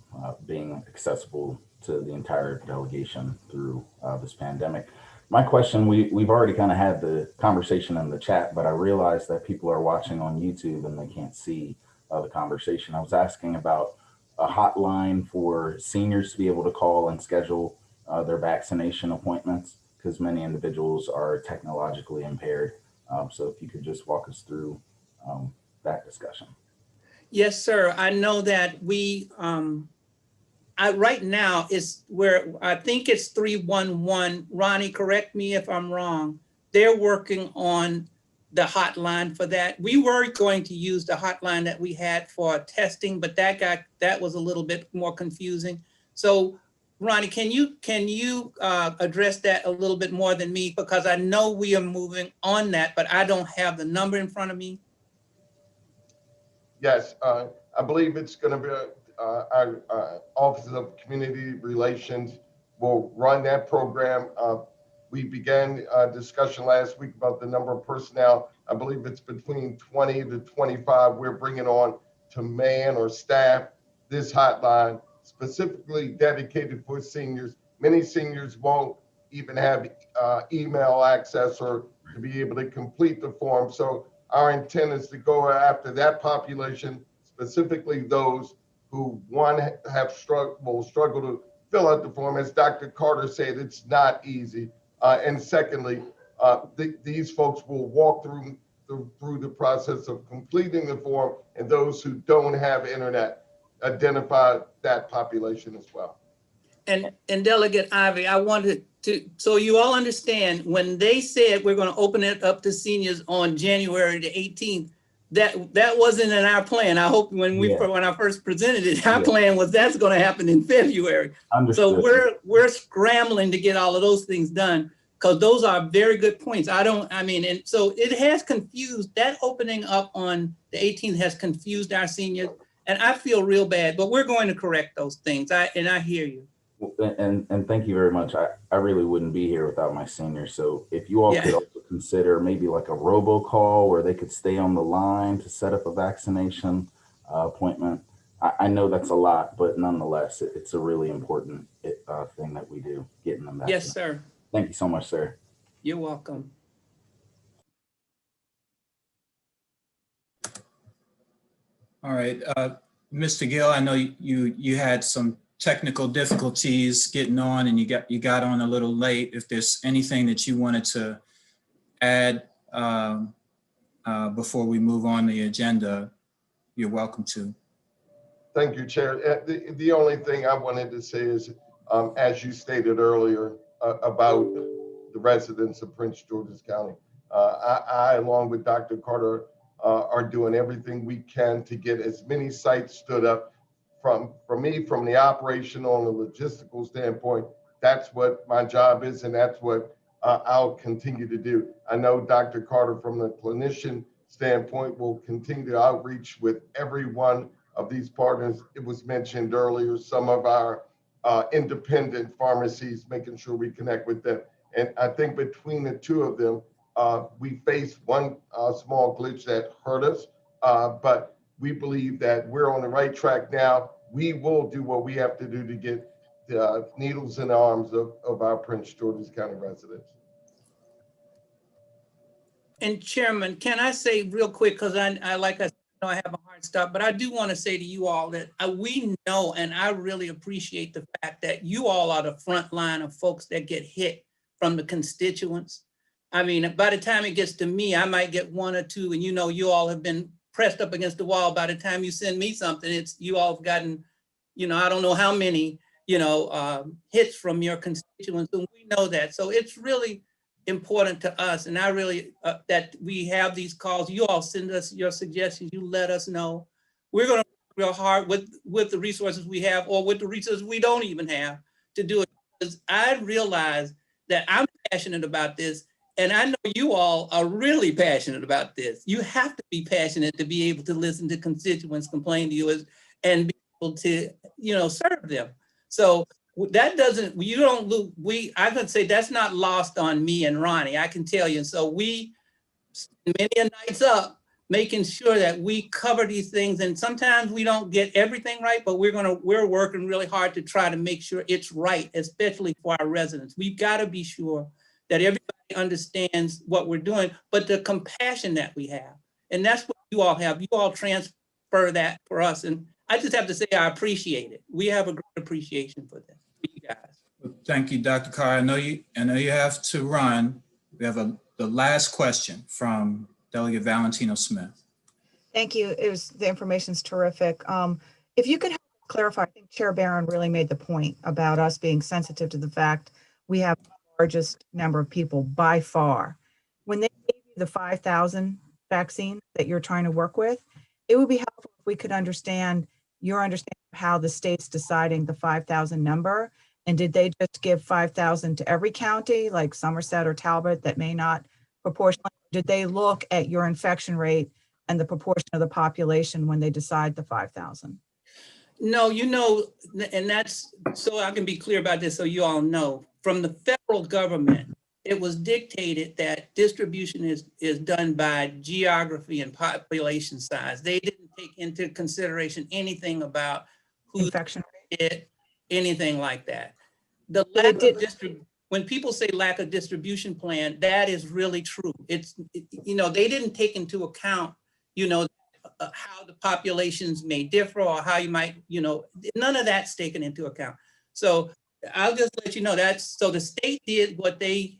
being accessible to the entire delegation through this pandemic. My question, we've already kind of had the conversation in the chat, but I realize that people are watching on YouTube and they can't see the conversation. I was asking about a hotline for seniors to be able to call and schedule their vaccination appointments, because many individuals are technologically impaired. So if you could just walk us through that discussion. Yes, sir. I know that we, right now is where I think it's 311. Ronnie, correct me if I'm wrong. They're working on the hotline for that. We were going to use the hotline that we had for testing, but that was a little bit more confusing. So Ronnie, can you address that a little bit more than me? Because I know we are moving on that, but I don't have the number in front of me. Yes, I believe it's going to be our Office of Community Relations will run that program. We began a discussion last week about the number of personnel. I believe it's between 20 to 25 we're bringing on to man or staff this hotline specifically dedicated for seniors. Many seniors won't even have email access or to be able to complete the form. So our intent is to go after that population, specifically those who, one, will struggle to fill out the form. As Dr. Carter said, it's not easy. And secondly, these folks will walk through the process of completing the form, and those who don't have internet, identify that population as well. And Delegate Ivey, I wanted to, so you all understand, when they said we're going to open it up to seniors on January the 18th, that wasn't in our plan. I hope when I first presented it, our plan was that's going to happen in February. Understood. So we're scrambling to get all of those things done. because those are very good points. And so it has confused, that opening up on the 18th has confused our seniors, and I feel real bad, but we're going to correct those things. I hear you. And thank you very much. I really wouldn't be here without my seniors. So if you all Yeah. could also consider maybe like a robocall where they could stay on the line to set up a vaccination appointment. I know that's a lot, but nonetheless, it's a really important thing that we do, getting them vaccinated. Yes, sir. Thank you so much, sir. You're welcome. All right, Mr. Gill, I know you had some technical difficulties getting on, and you got on a little late. If there's anything that you wanted to add before we move on the agenda, you're welcome to. Thank you, Chair. The only thing I wanted to say is, as you stated earlier about the residents of Prince George's County, I along with Dr. Carter, are doing everything we can to get as many sites stood up. From the operational and the logistical standpoint, that's what my job is, and that's what I'll continue to do. I know Dr. Carter, from the clinician standpoint, will continue to outreach with every one of these partners. It was mentioned earlier, some of our independent pharmacies, making sure we connect with them. And I think between the two of them, we faced one small glitch that hurt us, but we believe that we're on the right track now. We will do what we have to do to get the needles in the arms of our Prince George's County residents. And Chairman, can I say real quick, because like I said, I have a hard stop, but I do want to say to you all that we know, and I really appreciate the fact that you all are the front line of folks that get hit from the constituents. I mean, by the time it gets to me, I might get one or two, and you all have been pressed up against the wall. By the time you send me something, you all have gotten, I don't know how many, hits from your constituents, and we know that. So it's really important to us, and I really that we have these calls. You all send us your suggestions. You let us know. We're going to work real hard with the resources we have, or with the resources we don't even have, to do it. Because I realize that I'm passionate about this, and I know you all are really passionate about this. You have to be passionate to be able to listen to constituents complain to you and be able to, serve them. So that doesn't, you don't lose, I could say that's not lost on me and Ronnie, I can tell you. And so we spend many nights up making sure that we cover these things. And sometimes we don't get everything right, but we're working really hard to try to make sure it's right, especially for our residents. We've got to be sure that everybody understands what we're doing, but the compassion that we have. And that's what you all have. You all transfer that for us. And I just have to say, I appreciate it. We have a great appreciation for this, for you guys. Thank you, Dr. Carr. I know you have to run. We have the last question from Delegate Valentino Smith. Thank you. The information's terrific. If you could help clarify, I think Chair Barron really made the point about us being sensitive to the fact we have the largest number of people by far. When they gave you the 5,000 vaccine that you're trying to work with, it would be helpful if we could understand your understanding of how the state's deciding the 5,000 number. And did they just give 5,000 to every county like Somerset or Talbot that may not proportionally? Did they look at your infection rate and the proportion of the population when they decide the 5,000? No, and that's, so I can be clear about this so you all know, from the federal government, it was dictated that distribution is done by geography and population size. They didn't take into consideration anything about who's infection rate, anything like that. The lack of when people say lack of distribution plan, that is really true. It's, they didn't take into account, how the populations may differ or how you might, none of that's taken into account. So I'll just let you know so the state did what they've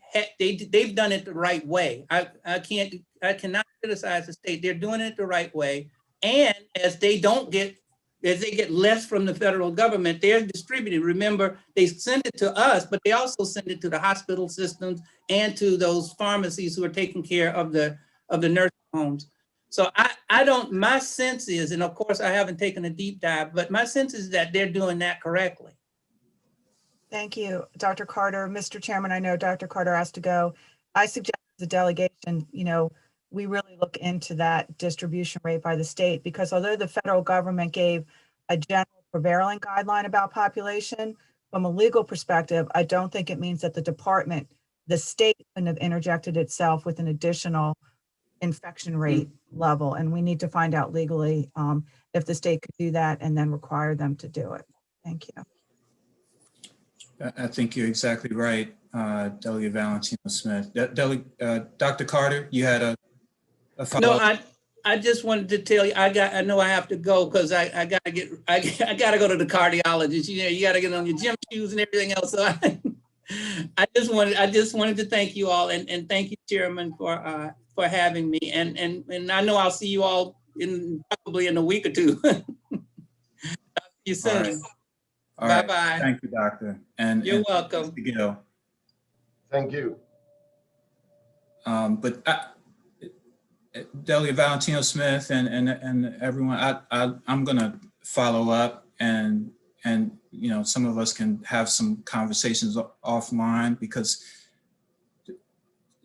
done it the right way. I cannot criticize the state. They're doing it the right way. And as they get less from the federal government, they're distributed. Remember, they send it to us, but they also send it to the hospital systems and to those pharmacies who are taking care of the nursing homes. So my sense is, and of course I haven't taken a deep dive, but my sense is that they're doing that correctly. Thank you, Dr. Carter. Mr. Chairman, I know Dr. Carter has to go. I suggest the delegation, we really look into that distribution rate by the state, because although the federal government gave a general prevailing guideline about population, from a legal perspective, I don't think it means that the state couldn't have interjected itself with an additional infection rate level. And we need to find out legally if the state could do that and then require them to do it. Thank you. I think you're exactly right, Delegate Valentino Smith. Dr. Carter, you had a No, follow-up? I just wanted to tell you, I know I have to go because I gotta go to the cardiologist. You gotta get on your gym shoes and everything else. So I just wanted to thank you all and thank you, Chairman, for having me. And I know I'll see you all probably in a week or two. Talk to you soon. All right. Bye-bye. Thank you, Doctor. You're welcome. Thank you. But Delegate Valentino Smith and everyone, I'm gonna follow up and some of us can have some conversations offline, because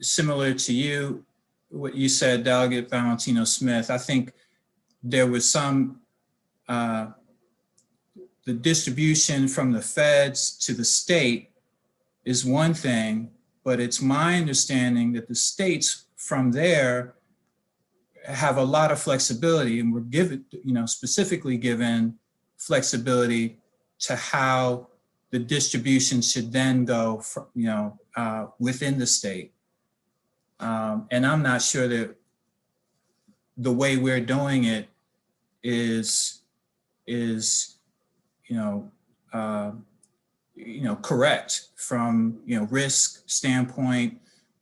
similar to you, what you said, Delegate Valentino Smith, I think there was some, the distribution from the feds to the state is one thing, but it's my understanding that the states from there have a lot of flexibility, and we're given, specifically given flexibility to how the distribution should then go from, within the state. And I'm not sure that the way we're doing it is correct from, risk standpoint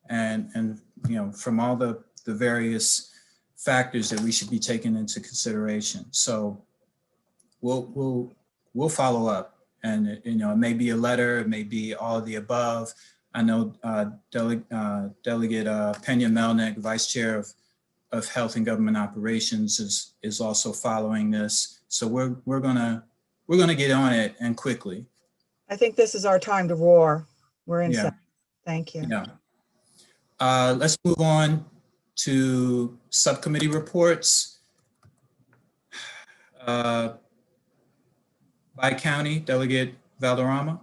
and from all the various factors that we should be taking into consideration. So we'll follow up, and it may be a letter, it may be all of the above. I know Delegate Pena Melnick, Vice Chair of Health and Government Operations, is also following this. So we're gonna get on it, and quickly. I think this is our time to roar. We're in. Yeah. Thank you. Yeah. Let's move on to subcommittee reports. By county, Delegate Valderrama.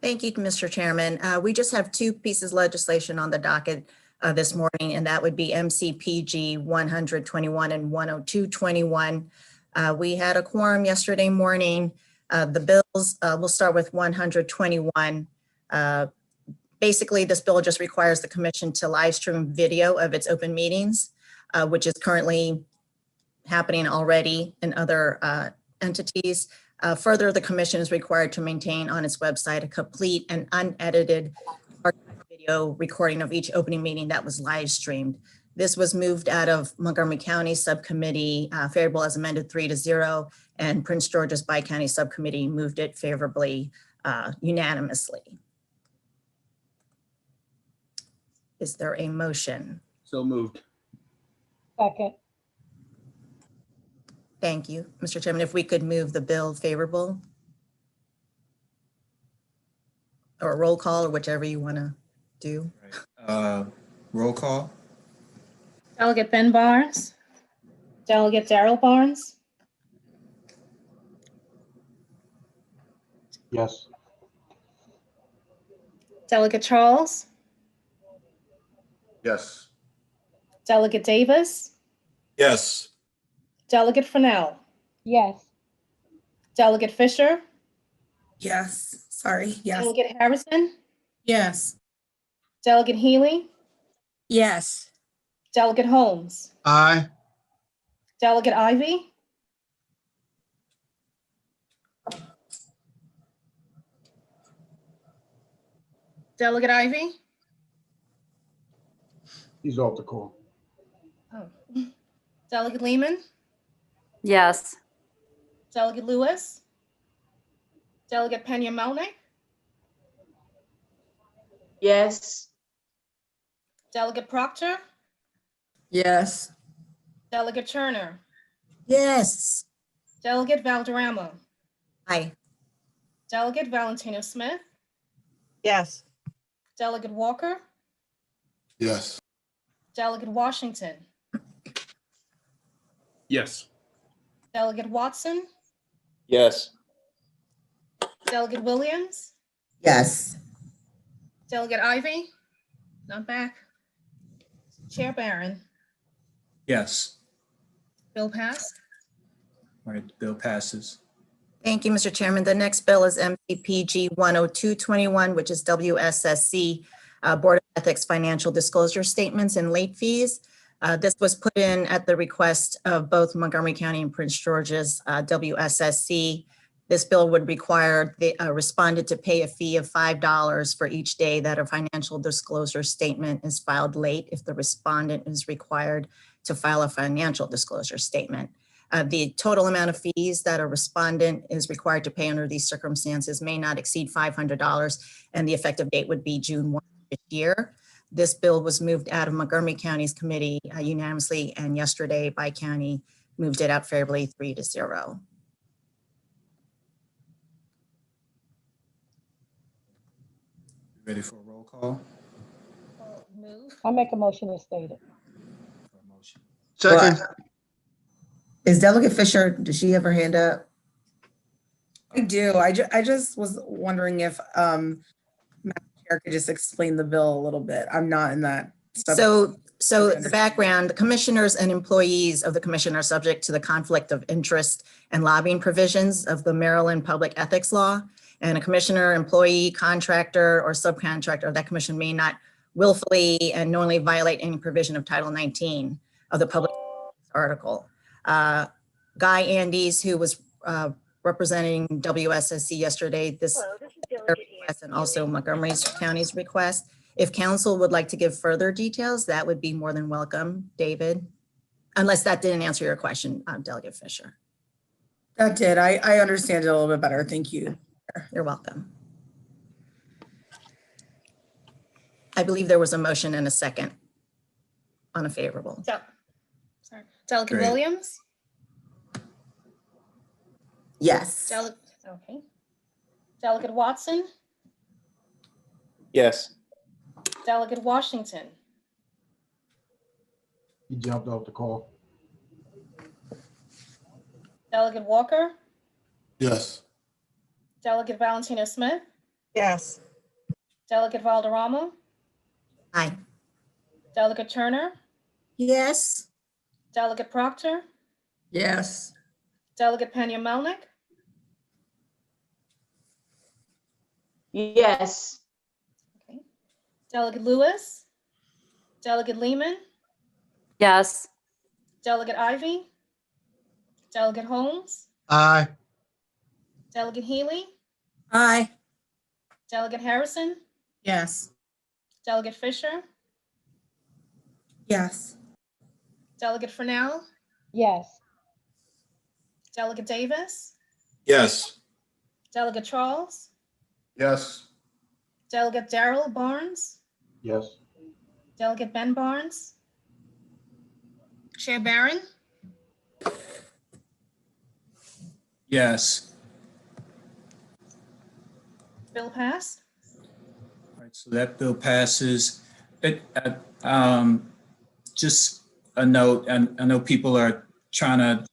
Thank you, Mr. Chairman. We just have two pieces of legislation on the docket this morning, and that would be MCPG 121 and 10221. We had a quorum yesterday morning. The bills, we'll start with 121. Basically, this bill just requires the commission to live stream video of its open meetings, which is currently happening already in other entities. Further, the commission is required to maintain on its website a complete and unedited video recording of each opening meeting that was live streamed. This was moved out of Montgomery County Subcommittee, favorable as amended 3-0, and Prince George's Bi-County Subcommittee moved it favorably unanimously. Is there a motion? So moved. Second. Thank you. Mr. Chairman, if we could move the bill favorable, or a roll call, or whichever you want to do. Roll call. Delegate Ben Barnes. Delegate Daryl Barnes. Yes. Delegate Charles. Yes. Delegate Davis. Yes. Delegate Fennell. Yes. Delegate Fisher. Yes, sorry, yes. Delegate Harrison. Yes. Delegate Healy. Yes. Delegate Holmes. Aye. Delegate Ivy. Delegate Ivy. He's off the call. Oh. Delegate Lehman. Yes. Delegate Lewis. Delegate Pena Melnick. Yes. Delegate Proctor. Yes. Delegate Turner. Yes. Delegate Valderrama. Aye. Delegate Valentino Smith, Yes. Delegate Walker, Yes. Delegate Washington, Yes. Delegate Watson, Yes. Delegate Williams, Yes. Delegate Ivy, not back. Chair Barron, Yes. bill passed. All right, the bill passes. Thank you, Mr. Chairman. The next bill is MPPG 10221, which is WSSC, Board of Ethics Financial Disclosure Statements and Late Fees. This was put in at the request of both Montgomery County and Prince George's WSSC. This bill would require the respondent to pay a fee of $5 for each day that a financial disclosure statement is filed late if the respondent is required to file a financial disclosure statement. The total amount of fees that a respondent is required to pay under these circumstances may not exceed $500, and the effective date would be June 1 this year. This bill was moved out of Montgomery County's committee unanimously, and yesterday by county moved it out favorably 3-0. Ready for a roll call? Move. I make a motion as stated. Second. Is Delegate Fisher, does she have her hand up? I do. I just was wondering if Madam Chair could just explain the bill a little bit. I'm not in that. So the background, the commissioners and employees of the commission are subject to the conflict of interest and lobbying provisions of the Maryland Public Ethics Law. And a commissioner, employee, contractor, or subcontractor of that commission may not willfully and knowingly violate any provision of Title 19 of the public article. Guy Andes, who was representing WSSC yesterday, this request and also Montgomery County's request. If council would like to give further details, that would be more than welcome, David. Unless that didn't answer your question, Delegate Fisher. That did. I understand it a little bit better. Thank you. You're welcome. I believe there was a motion and a second on a favorable. Sorry. Delegate Great. Williams, Yes. okay. Delegate Watson, Yes. Delegate Washington, He jumped off the call. Delegate Walker, Yes. Delegate Valentino Smith, Yes. Delegate Valderrama, Aye. Delegate Turner, Yes. Delegate Proctor, Yes. Delegate Pena-Melnick, Yes. okay. Delegate Lewis, Delegate Lehman, Yes. Delegate Ivy, Delegate Holmes, Aye. Delegate Healy, Aye. Delegate Harrison, Yes. Delegate Fisher, Yes. Delegate Fernell, Yes. Delegate Davis, Yes. Delegate Charles, Yes. Delegate Darrell Barnes, Yes. Delegate Ben Barnes, Chair Barron, Yes. bill passed. All right, so that bill passes. Just a note, and I know people are trying to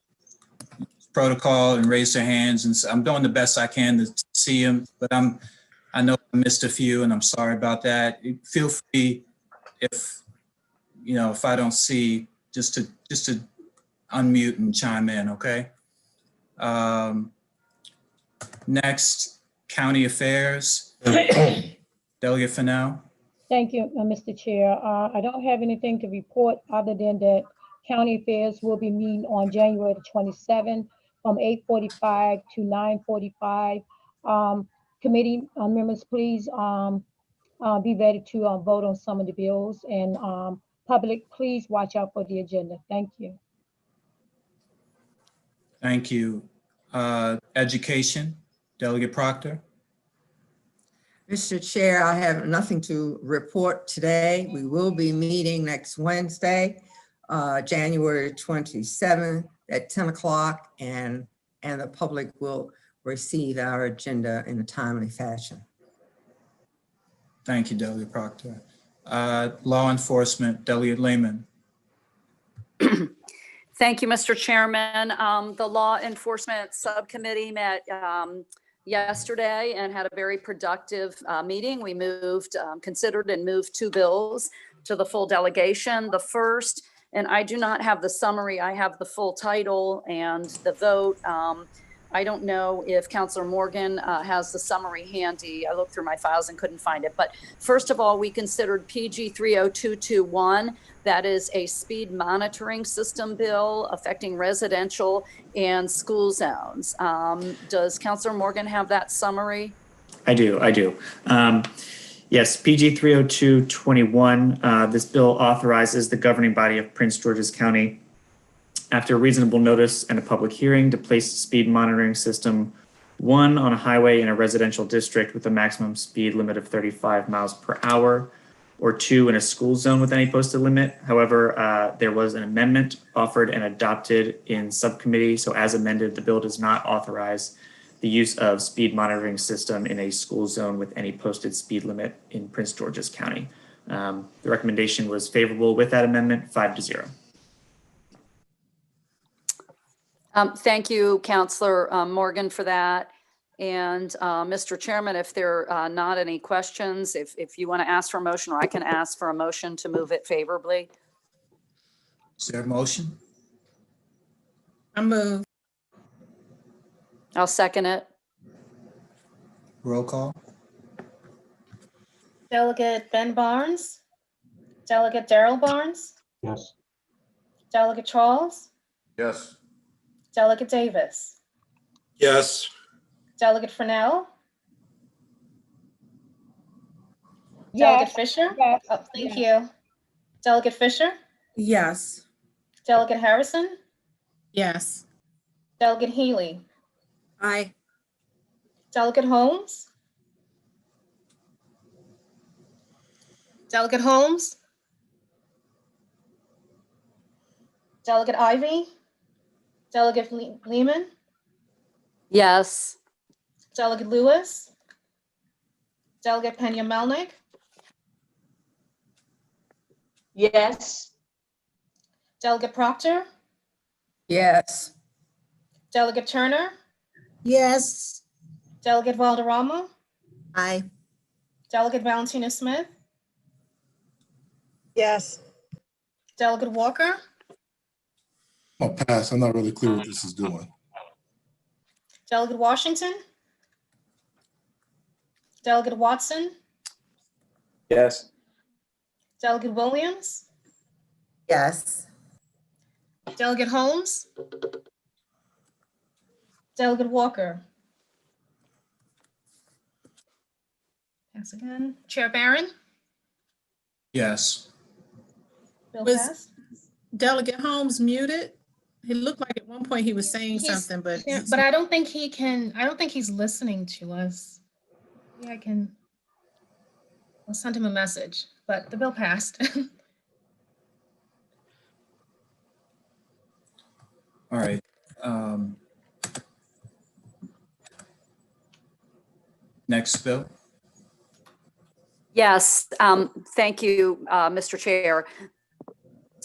protocol and raise their hands, and so I'm doing the best I can to see them, but I know I missed a few, and I'm sorry about that. Feel free, if I don't see, just to unmute and chime in, okay? Next, county affairs. Delegate Fennell. Thank you, Mr. Chair. I don't have anything to report other than that county affairs will be meeting on January the 27th from 8:45 to 9:45. Committee members, please be ready to vote on some of the bills, and public, please watch out for the agenda. Thank you. Thank you. Education, Delegate Proctor. Mr. Chair, I have nothing to report today. We will be meeting next Wednesday, January 27th at 10 o'clock, and the public will receive our agenda in a timely fashion. Thank you, Delegate Proctor. Law Enforcement, Delegate Lehman. Thank you, Mr. Chairman. The Law Enforcement Subcommittee met yesterday and had a very productive meeting. We considered and moved 2 bills to the full delegation. The first, and I do not have the summary, I have the full title and the vote. I don't know if Councilor Morgan has the summary handy. I looked through my files and couldn't find it. But first of all, we considered PG 30221. That is a speed monitoring system bill affecting residential and school zones. Does Councilor Morgan have that summary? I do. Yes, PG 30221. This bill authorizes the governing body of Prince George's County, after reasonable notice and a public hearing, to place a speed monitoring system, 1 on a highway in a residential district with a maximum speed limit of 35 miles per hour, or 2 in a school zone with any posted limit. However, there was an amendment offered and adopted in subcommittee. So as amended, the bill does not authorize the use of speed monitoring system in a school zone with any posted speed limit in Prince George's County. The recommendation was favorable with that amendment, 5-0. Thank you, Councilor Morgan, for that. And Mr. Chairman, if there are not any questions, if you want to ask for a motion, or I can ask for a motion to move it favorably. Is there a motion? I move. I'll second it. Roll call. Delegate Ben Barnes, Delegate Darrell Barnes, Yes. Delegate Charles, Yes. Delegate Davis, Yes. Delegate Fennell, Yes. Delegate Fisher. Yes. Oh, thank you. Delegate Fisher, Yes. Delegate Harrison, Yes. Delegate Healy, Aye. Delegate Holmes, Delegate Holmes, Delegate Ivy, Delegate Lehman, Yes. Delegate Lewis, Delegate Pena Melnick, Yes. Delegate Proctor, Yes. Delegate Turner, Yes. Delegate Valderrama, Aye. Delegate Valentina Smith, Yes. Delegate Walker, I'll pass. I'm not really clear what this is doing. Delegate Washington, Delegate Watson, Yes. Delegate Williams, Yes. Delegate Holmes, Delegate Walker. Pass again. Chair Barron, Yes. bill Was- passed. Delegate Holmes muted? He looked like at one point he was saying He's- something, but. Yeah, but I don't think he can, I don't think he's listening to us. Yeah, I'll send him a message, but the bill passed. All right. Next bill. Yes, thank you, Mr. Chair.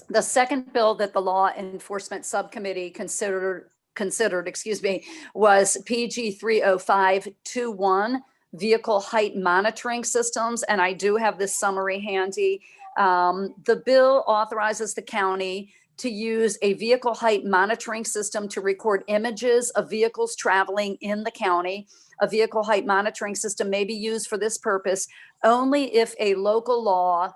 The second bill that the Law Enforcement Subcommittee considered, was PG 30521, Vehicle Height Monitoring Systems, and I do have this summary handy. The bill authorizes the county to use a vehicle height monitoring system to record images of vehicles traveling in the county. A vehicle height monitoring system may be used for this purpose only if a local law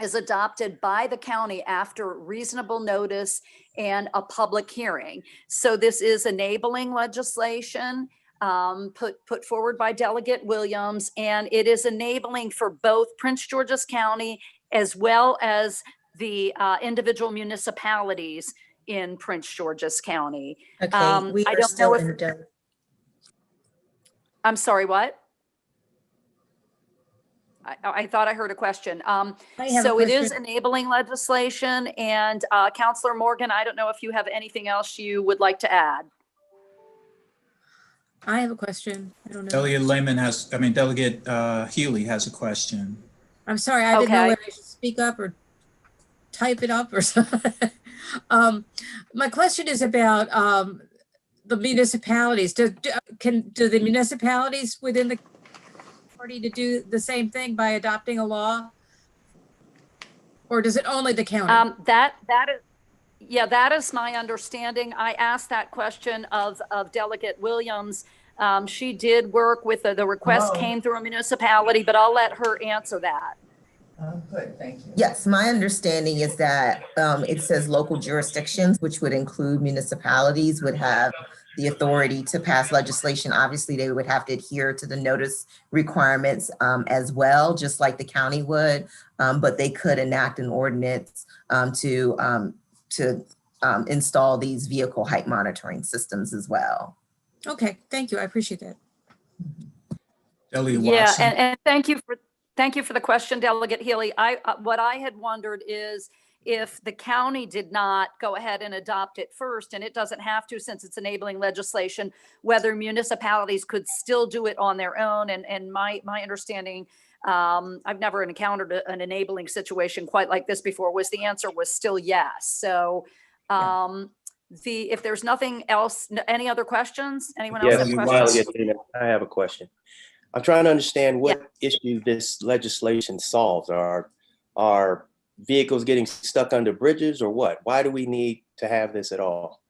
is adopted by the county after reasonable notice and a public hearing. So this is enabling legislation put forward by Delegate Williams, and it is enabling for both Prince George's County as well as the individual municipalities in Prince George's County. Okay, we I are don't still know in. I'm sorry, what? I thought I heard a question. I have a So it is question. enabling legislation, and Councilor Morgan, I don't know if you have anything else you would like to add. I have a question. I don't know. Delegate Healy has a question. I'm sorry, I didn't know Okay. whether I should speak up or type it up or something. My question is about the municipalities. Do the municipalities within the party to do the same thing by adopting a law? Or does it only the county? That is my understanding. I asked that question of Delegate Williams. She did work with the request came through a municipality, but I'll let her answer that. Good, thank you. Yes, my understanding is that it says local jurisdictions, which would include municipalities, would have the authority to pass legislation. Obviously, they would have to adhere to the notice requirements as well, just like the county would, but they could enact an ordinance to install these vehicle height monitoring systems as well. Okay, thank you. I appreciate that. Delegate Yeah, Watson. and thank you for the question, Delegate Healy. What I had wondered is if the county did not go ahead and adopt it first, and it doesn't have to since it's enabling legislation, whether municipalities could still do it on their own. And my understanding, I've never encountered an enabling situation quite like this before, was the answer was still yes. So if there's nothing else, any other questions? Anyone else have questions? I have a question. I'm trying to understand what issue this legislation solves. Are vehicles getting stuck under bridges or what? Why do we need to have this at all?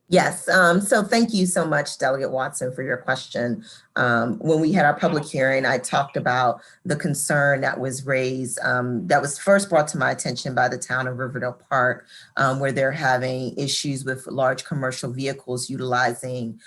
Yes, so thank you so much, Delegate Watson, for your question. When we had our public hearing, I talked about the concern that was raised, that was first brought to my attention by the town of Riverdale Park, where they're having issues with large commercial vehicles utilizing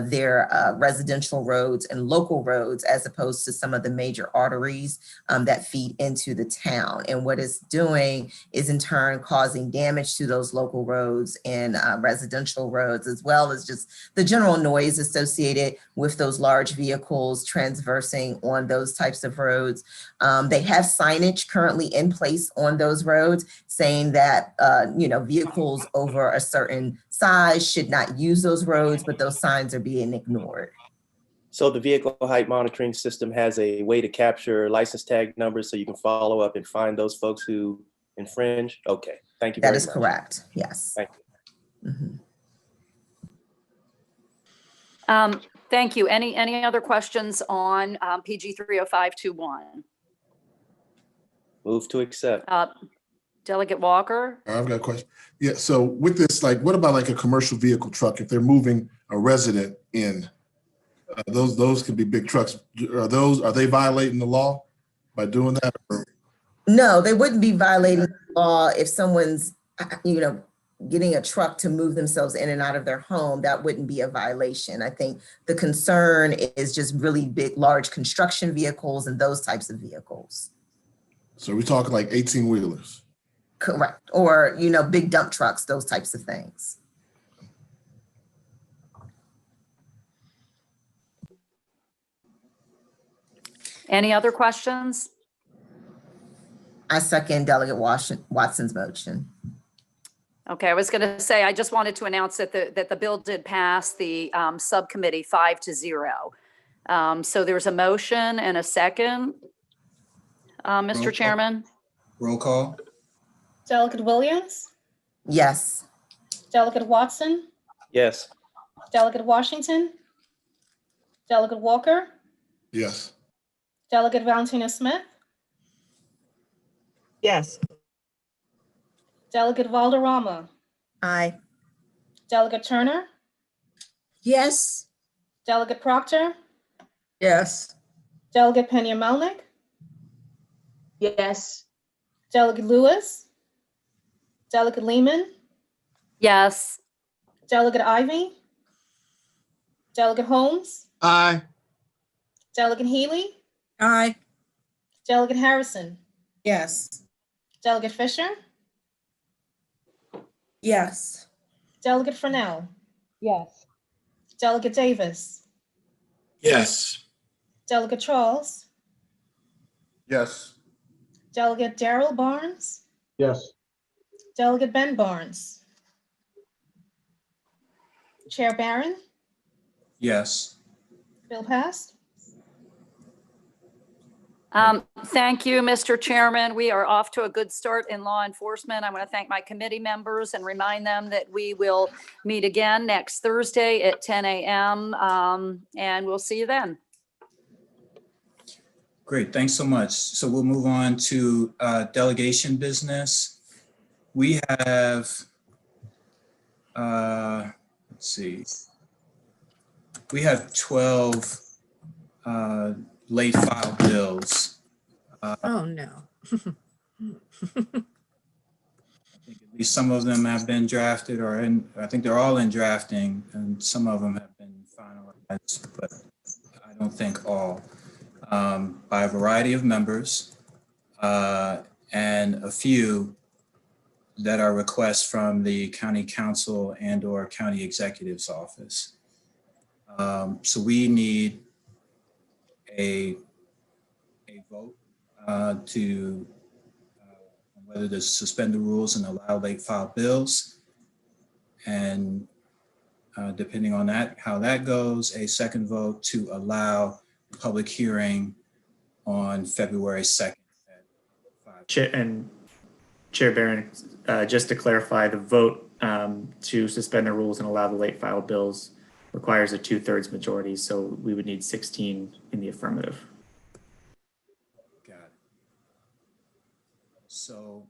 their residential roads and local roads, as opposed to some of the major arteries that feed into the town. And what it's doing is in turn causing damage to those local roads and residential roads, as well as just the general noise associated with those large vehicles transversing on those types of roads. They have signage currently in place on those roads saying that, vehicles over a certain size should not use those roads, but those signs are being ignored. So the vehicle height monitoring system has a way to capture license tag numbers so you can follow up and find those folks who infringe? Okay, thank you very much. That is correct, yes. Thank you. Mm-hmm. Thank you. Any other questions on PG 30521? Move to accept. Delegate Walker? I've got a question. Yeah, so with this, what about like a commercial vehicle truck? If they're moving a resident in, those could be big trucks. Are they violating the law by doing that? No, they wouldn't be violating the law if someone's, getting a truck to move themselves in and out of their home. That wouldn't be a violation. I think the concern is just really big, large construction vehicles and those types of vehicles. So we're talking like 18-wheelers. Correct. Or, big dump trucks, those types of things. Any other questions? I second Delegate Watson's motion. Okay, I was going to say, I just wanted to announce that the bill did pass the subcommittee 5-0. So there's a motion and a second, Mr. Chairman. Roll call. Delegate Williams, Yes. Delegate Watson, Yes. Delegate Washington, Delegate Walker, Yes. Delegate Valentina Smith, Yes. Delegate Valderrama, Aye. Delegate Turner, Yes. Delegate Proctor, Yes. Delegate Pena-Melnick, Yes. Delegate Lewis, Delegate Lehman, Yes. Delegate Ivy, Delegate Holmes, Aye. Delegate Healy, Aye. Delegate Harrison, Yes. Delegate Fisher, Yes. Delegate Fresnel, Yes. Delegate Davis, Yes. Delegate Charles, Yes. Delegate Darrell Barnes, Yes. Delegate Ben Barnes, Chair Barron, Yes. Bill passed. Thank you, Mr. Chairman. We are off to a good start in law enforcement. I want to thank my committee members and remind them that we will meet again next Thursday at 10 a.m. And we'll see you then. Great, thanks so much. So we'll move on to delegation business. We have, let's see, we have 12 late file bills. Oh, no. At least some of them have been drafted or I think they're all in drafting, and some of them have been finalized, but I don't think all, by a variety of members, and a few that are requests from the county council and or county executive's office. So we need a vote to whether to suspend the rules and allow late file bills. And depending on that, how that goes, a second vote to allow the public hearing on February 2nd. And Chair Barron, just to clarify, the vote to suspend the rules and allow the late file bills requires a 2/3 majority. So we would need 16 in the affirmative. Got it. So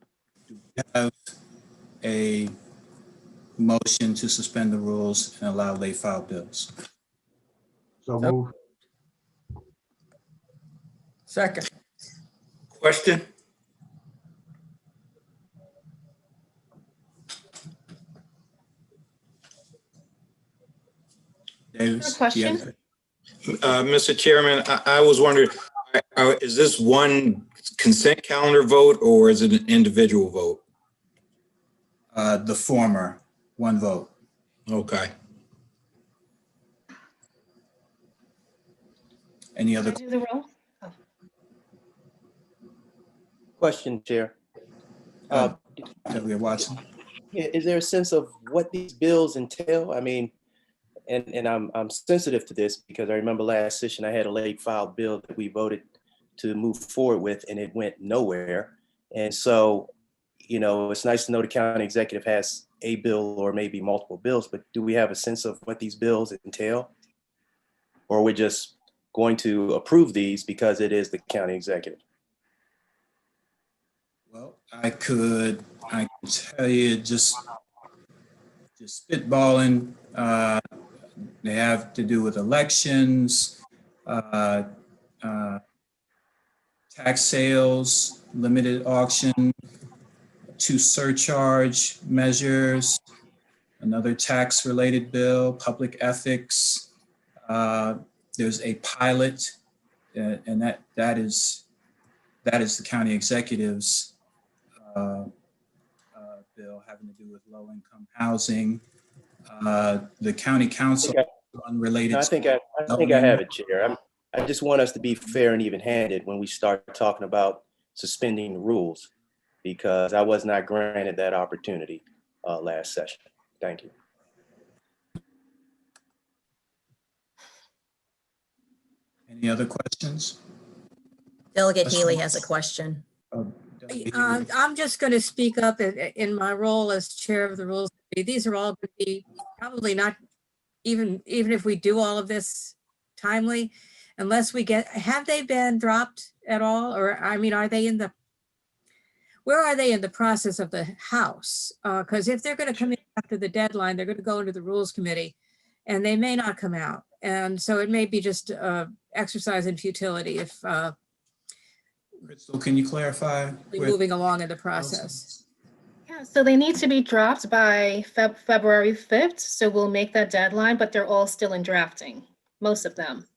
do we have a motion to suspend the rules and allow late file bills? So move. Second. Question? Davis, Question? Mr. Chairman, I was wondering, is this one consent calendar vote or is it an individual vote? The former, one vote. Okay. Any other? Do the roll? Question, Chair. Delegate Watson. Is there a sense of what these bills entail? I mean, and I'm sensitive to this because I remember last session I had a late file bill that we voted to move forward with and it went nowhere. And so, you know, it's nice to know the county executive has a bill or maybe multiple bills, but do we have a sense of what these bills entail? Or are we just going to approve these because it is the county executive? Well, I can tell you just spitballing. They have to do with elections, tax sales, limited auction, 2 surcharge measures, another tax-related bill, public ethics. There's a pilot, and that is the county executive's bill having to do with low-income housing. The county council unrelated. I think I have it, Chair. I just want us to be fair and even-handed when we start talking about suspending the rules, because I was not granted that opportunity last session. Thank you. Any other questions? Delegate Healy has a question. I'm just going to speak up in my role as chair of the Rules Committee. These are all going to be probably not, even if we do all of this timely, unless we have they been dropped at all? Or, I mean, where are they in the process of the House? Because if they're going to come in after the deadline, they're going to go into the Rules Committee and they may not come out. And so it may be just exercise in futility if Crystal, can you clarify? Moving along in the process. Yeah, so they need to be dropped by February 5th. So we'll make that deadline, but they're all still in drafting, most of them.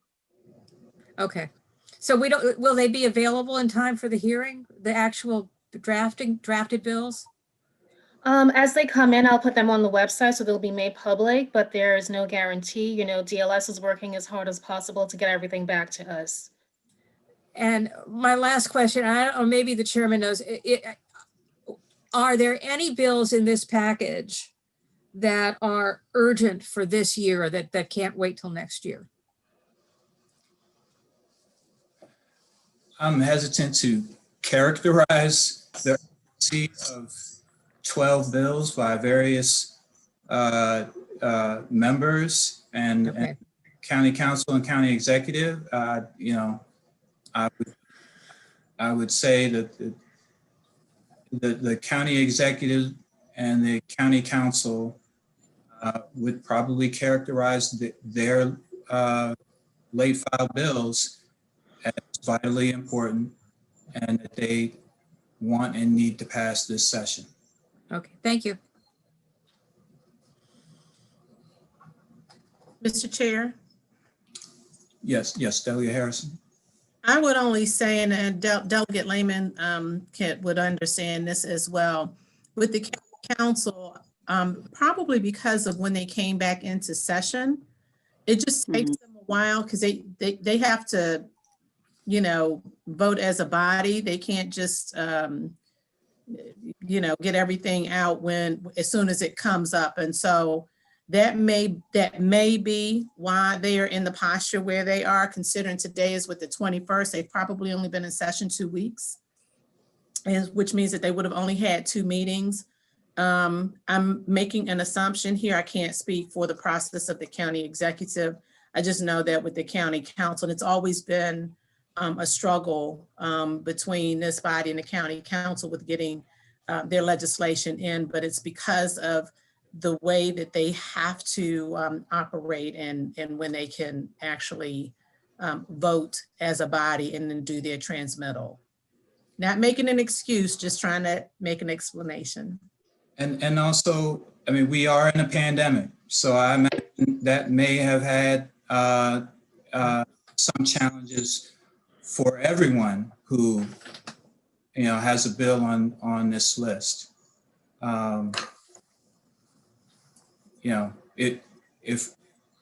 Okay. So will they be available in time for the hearing, the actual drafted bills? As they come in, I'll put them on the website so they'll be made public, but there is no guarantee. You know, DLS is working as hard as possible to get everything back to us. And my last question, I don't know, maybe the chairman knows, are there any bills in this package that are urgent for this year that can't wait till next year? I'm hesitant to characterize the urgency of 12 bills by various members and county council and county executive. You know, I would say that the county executive and the county council would probably characterize their late filed bills as vitally important and that they want and need to pass this session. Okay, thank you. Mr. Chair, Yes, Delegate Harrison. I would only say, and Delegate Lehman would understand this as well, with the council, probably because of when they came back into session, it just takes them a while because they have to, you know, vote as a body. They can't just, you know, get everything out as soon as it comes up. And so that may be why they are in the posture where they are, considering today is with the 21st. They've probably only been in session 2 weeks, which means that they would have only had 2 meetings. I'm making an assumption here. I can't speak for the process of the county executive. I just know that with the county council, and it's always been a struggle between this body and the county council with getting their legislation in, but it's because of the way that they have to operate and when they can actually vote as a body and then do their transmittal. Not making an excuse, just trying to make an explanation. And also, I mean, we are in a pandemic, so I imagine that may have had some challenges for everyone who, you know, has a bill on this list. You know, if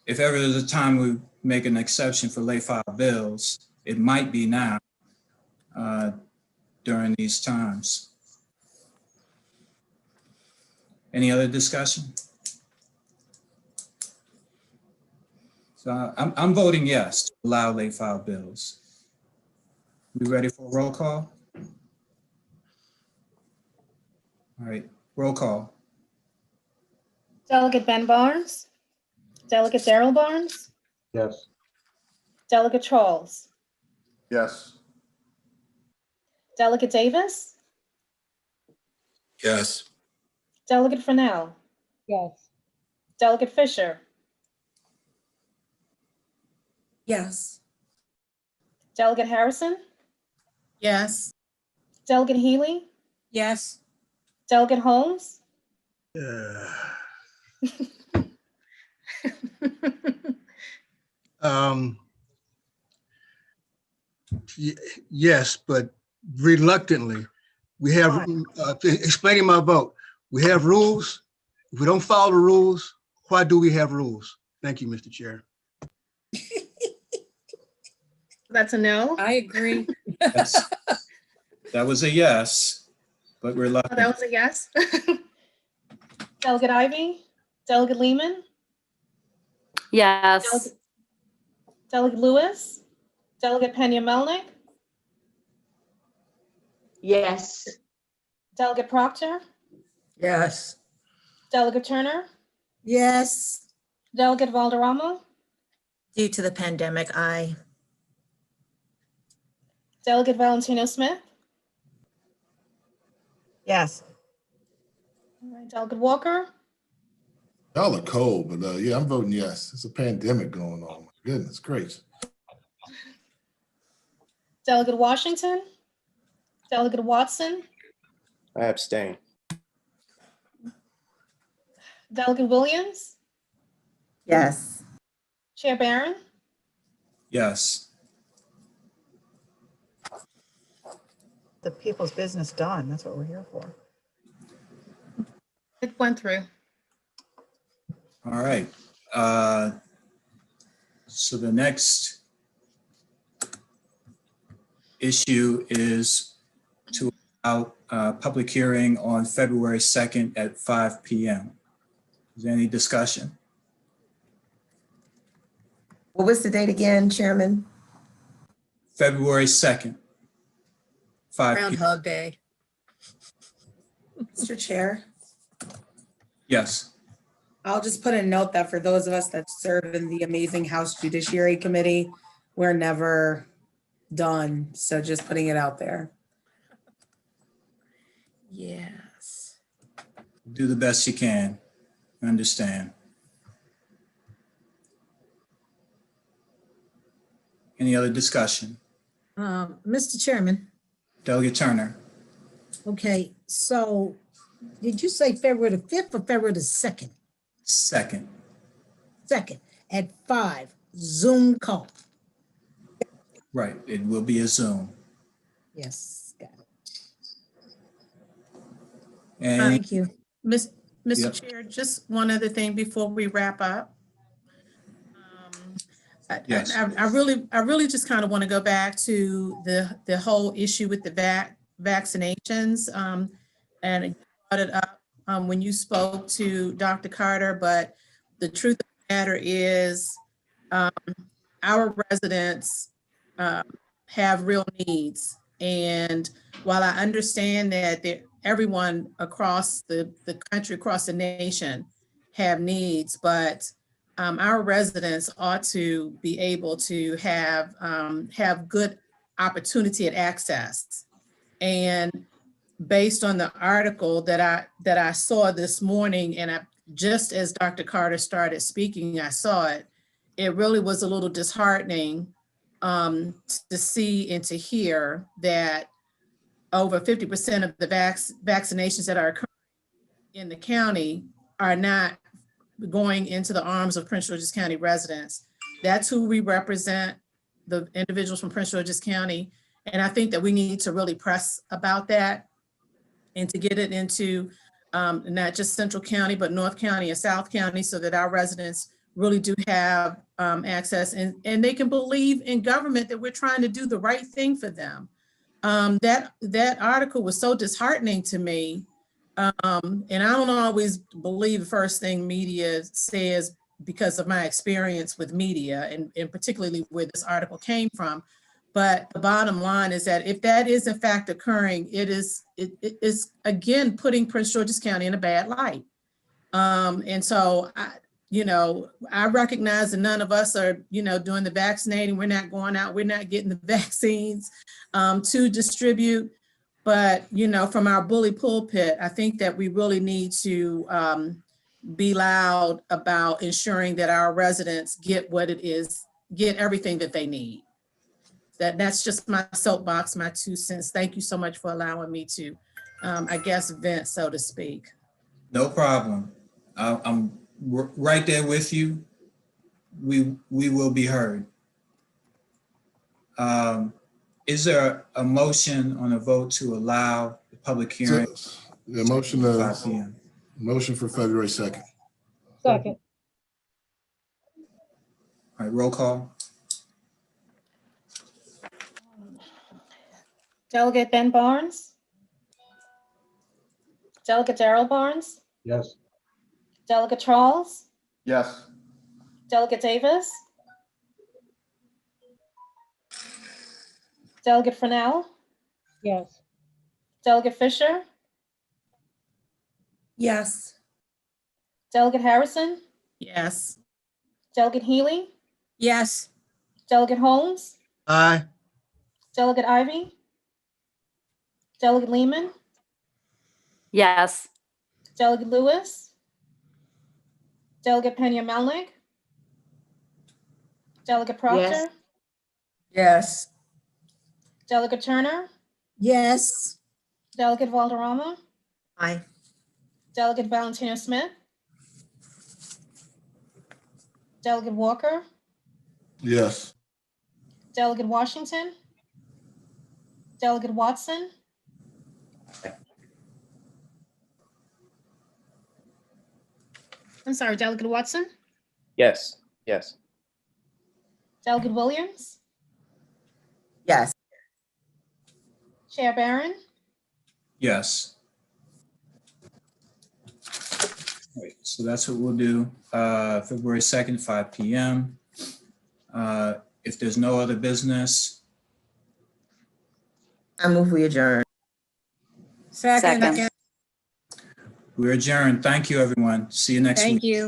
ever there's a time we make an exception for late file bills, it might be now during these times. Any other discussion? So I'm voting yes to allow late file bills. We ready for a roll call? All right, roll call. Delegate Ben Barnes, Delegate Daryl Barnes, Yes. Delegate Charles, Yes. Delegate Davis, Yes. Delegate Fennell, Yes. Delegate Fisher, Yes. Delegate Harrison, Yes. Delegate Healy, Yes. Delegate Holmes, Yes, but reluctantly. We have, explaining my vote, we have rules. If we don't follow the rules, why do we have rules? Thank you, Mr. Chair. That's a no. I agree. Yes. That was a yes, but we're Oh, lucky. that was a yes. Delegate Ivy, Delegate Lehman, Yes. Delegate Lewis, Delegate Pena Melnick, Yes. Delegate Proctor, Yes. Delegate Turner, Yes. Delegate Valderrama, Due to the pandemic, aye. Delegate Valentino Smith, Yes. all right, Delegate Walker, Y'all are cold, but yeah, I'm voting yes. It's a pandemic going on. My goodness gracious. Delegate Washington, Delegate Watson, I abstain. Delegate Williams, Yes. Chair Barron, Yes. The people's business done. That's what we're here for. it went through. All right. So the next issue is to allow public hearing on February 2nd at 5 p.m. Is there any discussion? What was the date again, Chairman? February 2nd, 5 p.m. Groundhog Day. Mr. Chair, Yes. I'll just put a note that for those of us that serve in the amazing House Judiciary Committee, we're never done. So just putting it out there. Yes. Do the best you can. I understand. Any other discussion? Mr. Chairman, Delegate Turner. okay, so did you say February the 5th or February the 2nd? Second. 2nd at 5, Zoom call. Right. It will be a Zoom. Yes, got it. And Thank you. Mr. Yep. Chair, just one other thing before we wrap up. Yes. I really just kind of want to go back to the whole issue with the vaccinations. And you brought it up when you spoke to Dr. Carter, but the truth of the matter is our residents have real needs. And while I understand that everyone across the country, across the nation have needs, but our residents ought to be able to have good opportunity at access. And based on the article that I saw this morning, and just as Dr. Carter started speaking, I saw it. It really was a little disheartening to see and to hear that over 50% of the vaccinations that are occurring in the county are not going into the arms of Prince George's County residents. That's who we represent, the individuals from Prince George's County. And I think that we need to really press about that and to get it into not just Central County, but North County and South County, so that our residents really do have access and they can believe in government that we're trying to do the right thing for them. That article was so disheartening to me. And I don't always believe the first thing media says because of my experience with media and particularly where this article came from. But the bottom line is that if that is in fact occurring, it is again putting Prince George's County in a bad light. And so I recognize that none of us are, doing the vaccinating. We're not going out, we're not getting the vaccines to distribute. But, from our bully pulpit, I think that we really need to be loud about ensuring that our residents get get everything that they need. That's just my soapbox, my 2 cents. Thank you so much for allowing me to, vent, so to speak. No problem. I'm right there with you. We will be heard. Is there a motion on a vote to allow the public hearing? The motion, 5 p.m. Motion for February 2nd. Second. All right, roll call. Delegate Ben Barnes, Delegate Darrell Barnes, Yes. Delegate Charles, Yes. Delegate Davis, Delegate Fennell, Yes. Delegate Fisher, Yes. Delegate Harrison, Yes. Delegate Healy, Yes. Delegate Holmes, Aye. Delegate Ivy, Delegate Lehman, Yes. Delegate Lewis, Delegate Pena Melnick, Delegate Proctor, Yes. Delegate Turner, Yes. Delegate Valderrama, Aye. Delegate Valentino Smith, Delegate Walker, Yes. Delegate Washington, Delegate Watson, I'm sorry, Delegate Watson, Yes, yes. Delegate Williams, Yes. Chair Barron, Yes. Wait, So that's what we'll do. February 2nd, 5 p.m. If there's no other business, I move we adjourn. Second. Second. we're adjourned. Thank you, everyone. See you next week. Thank you.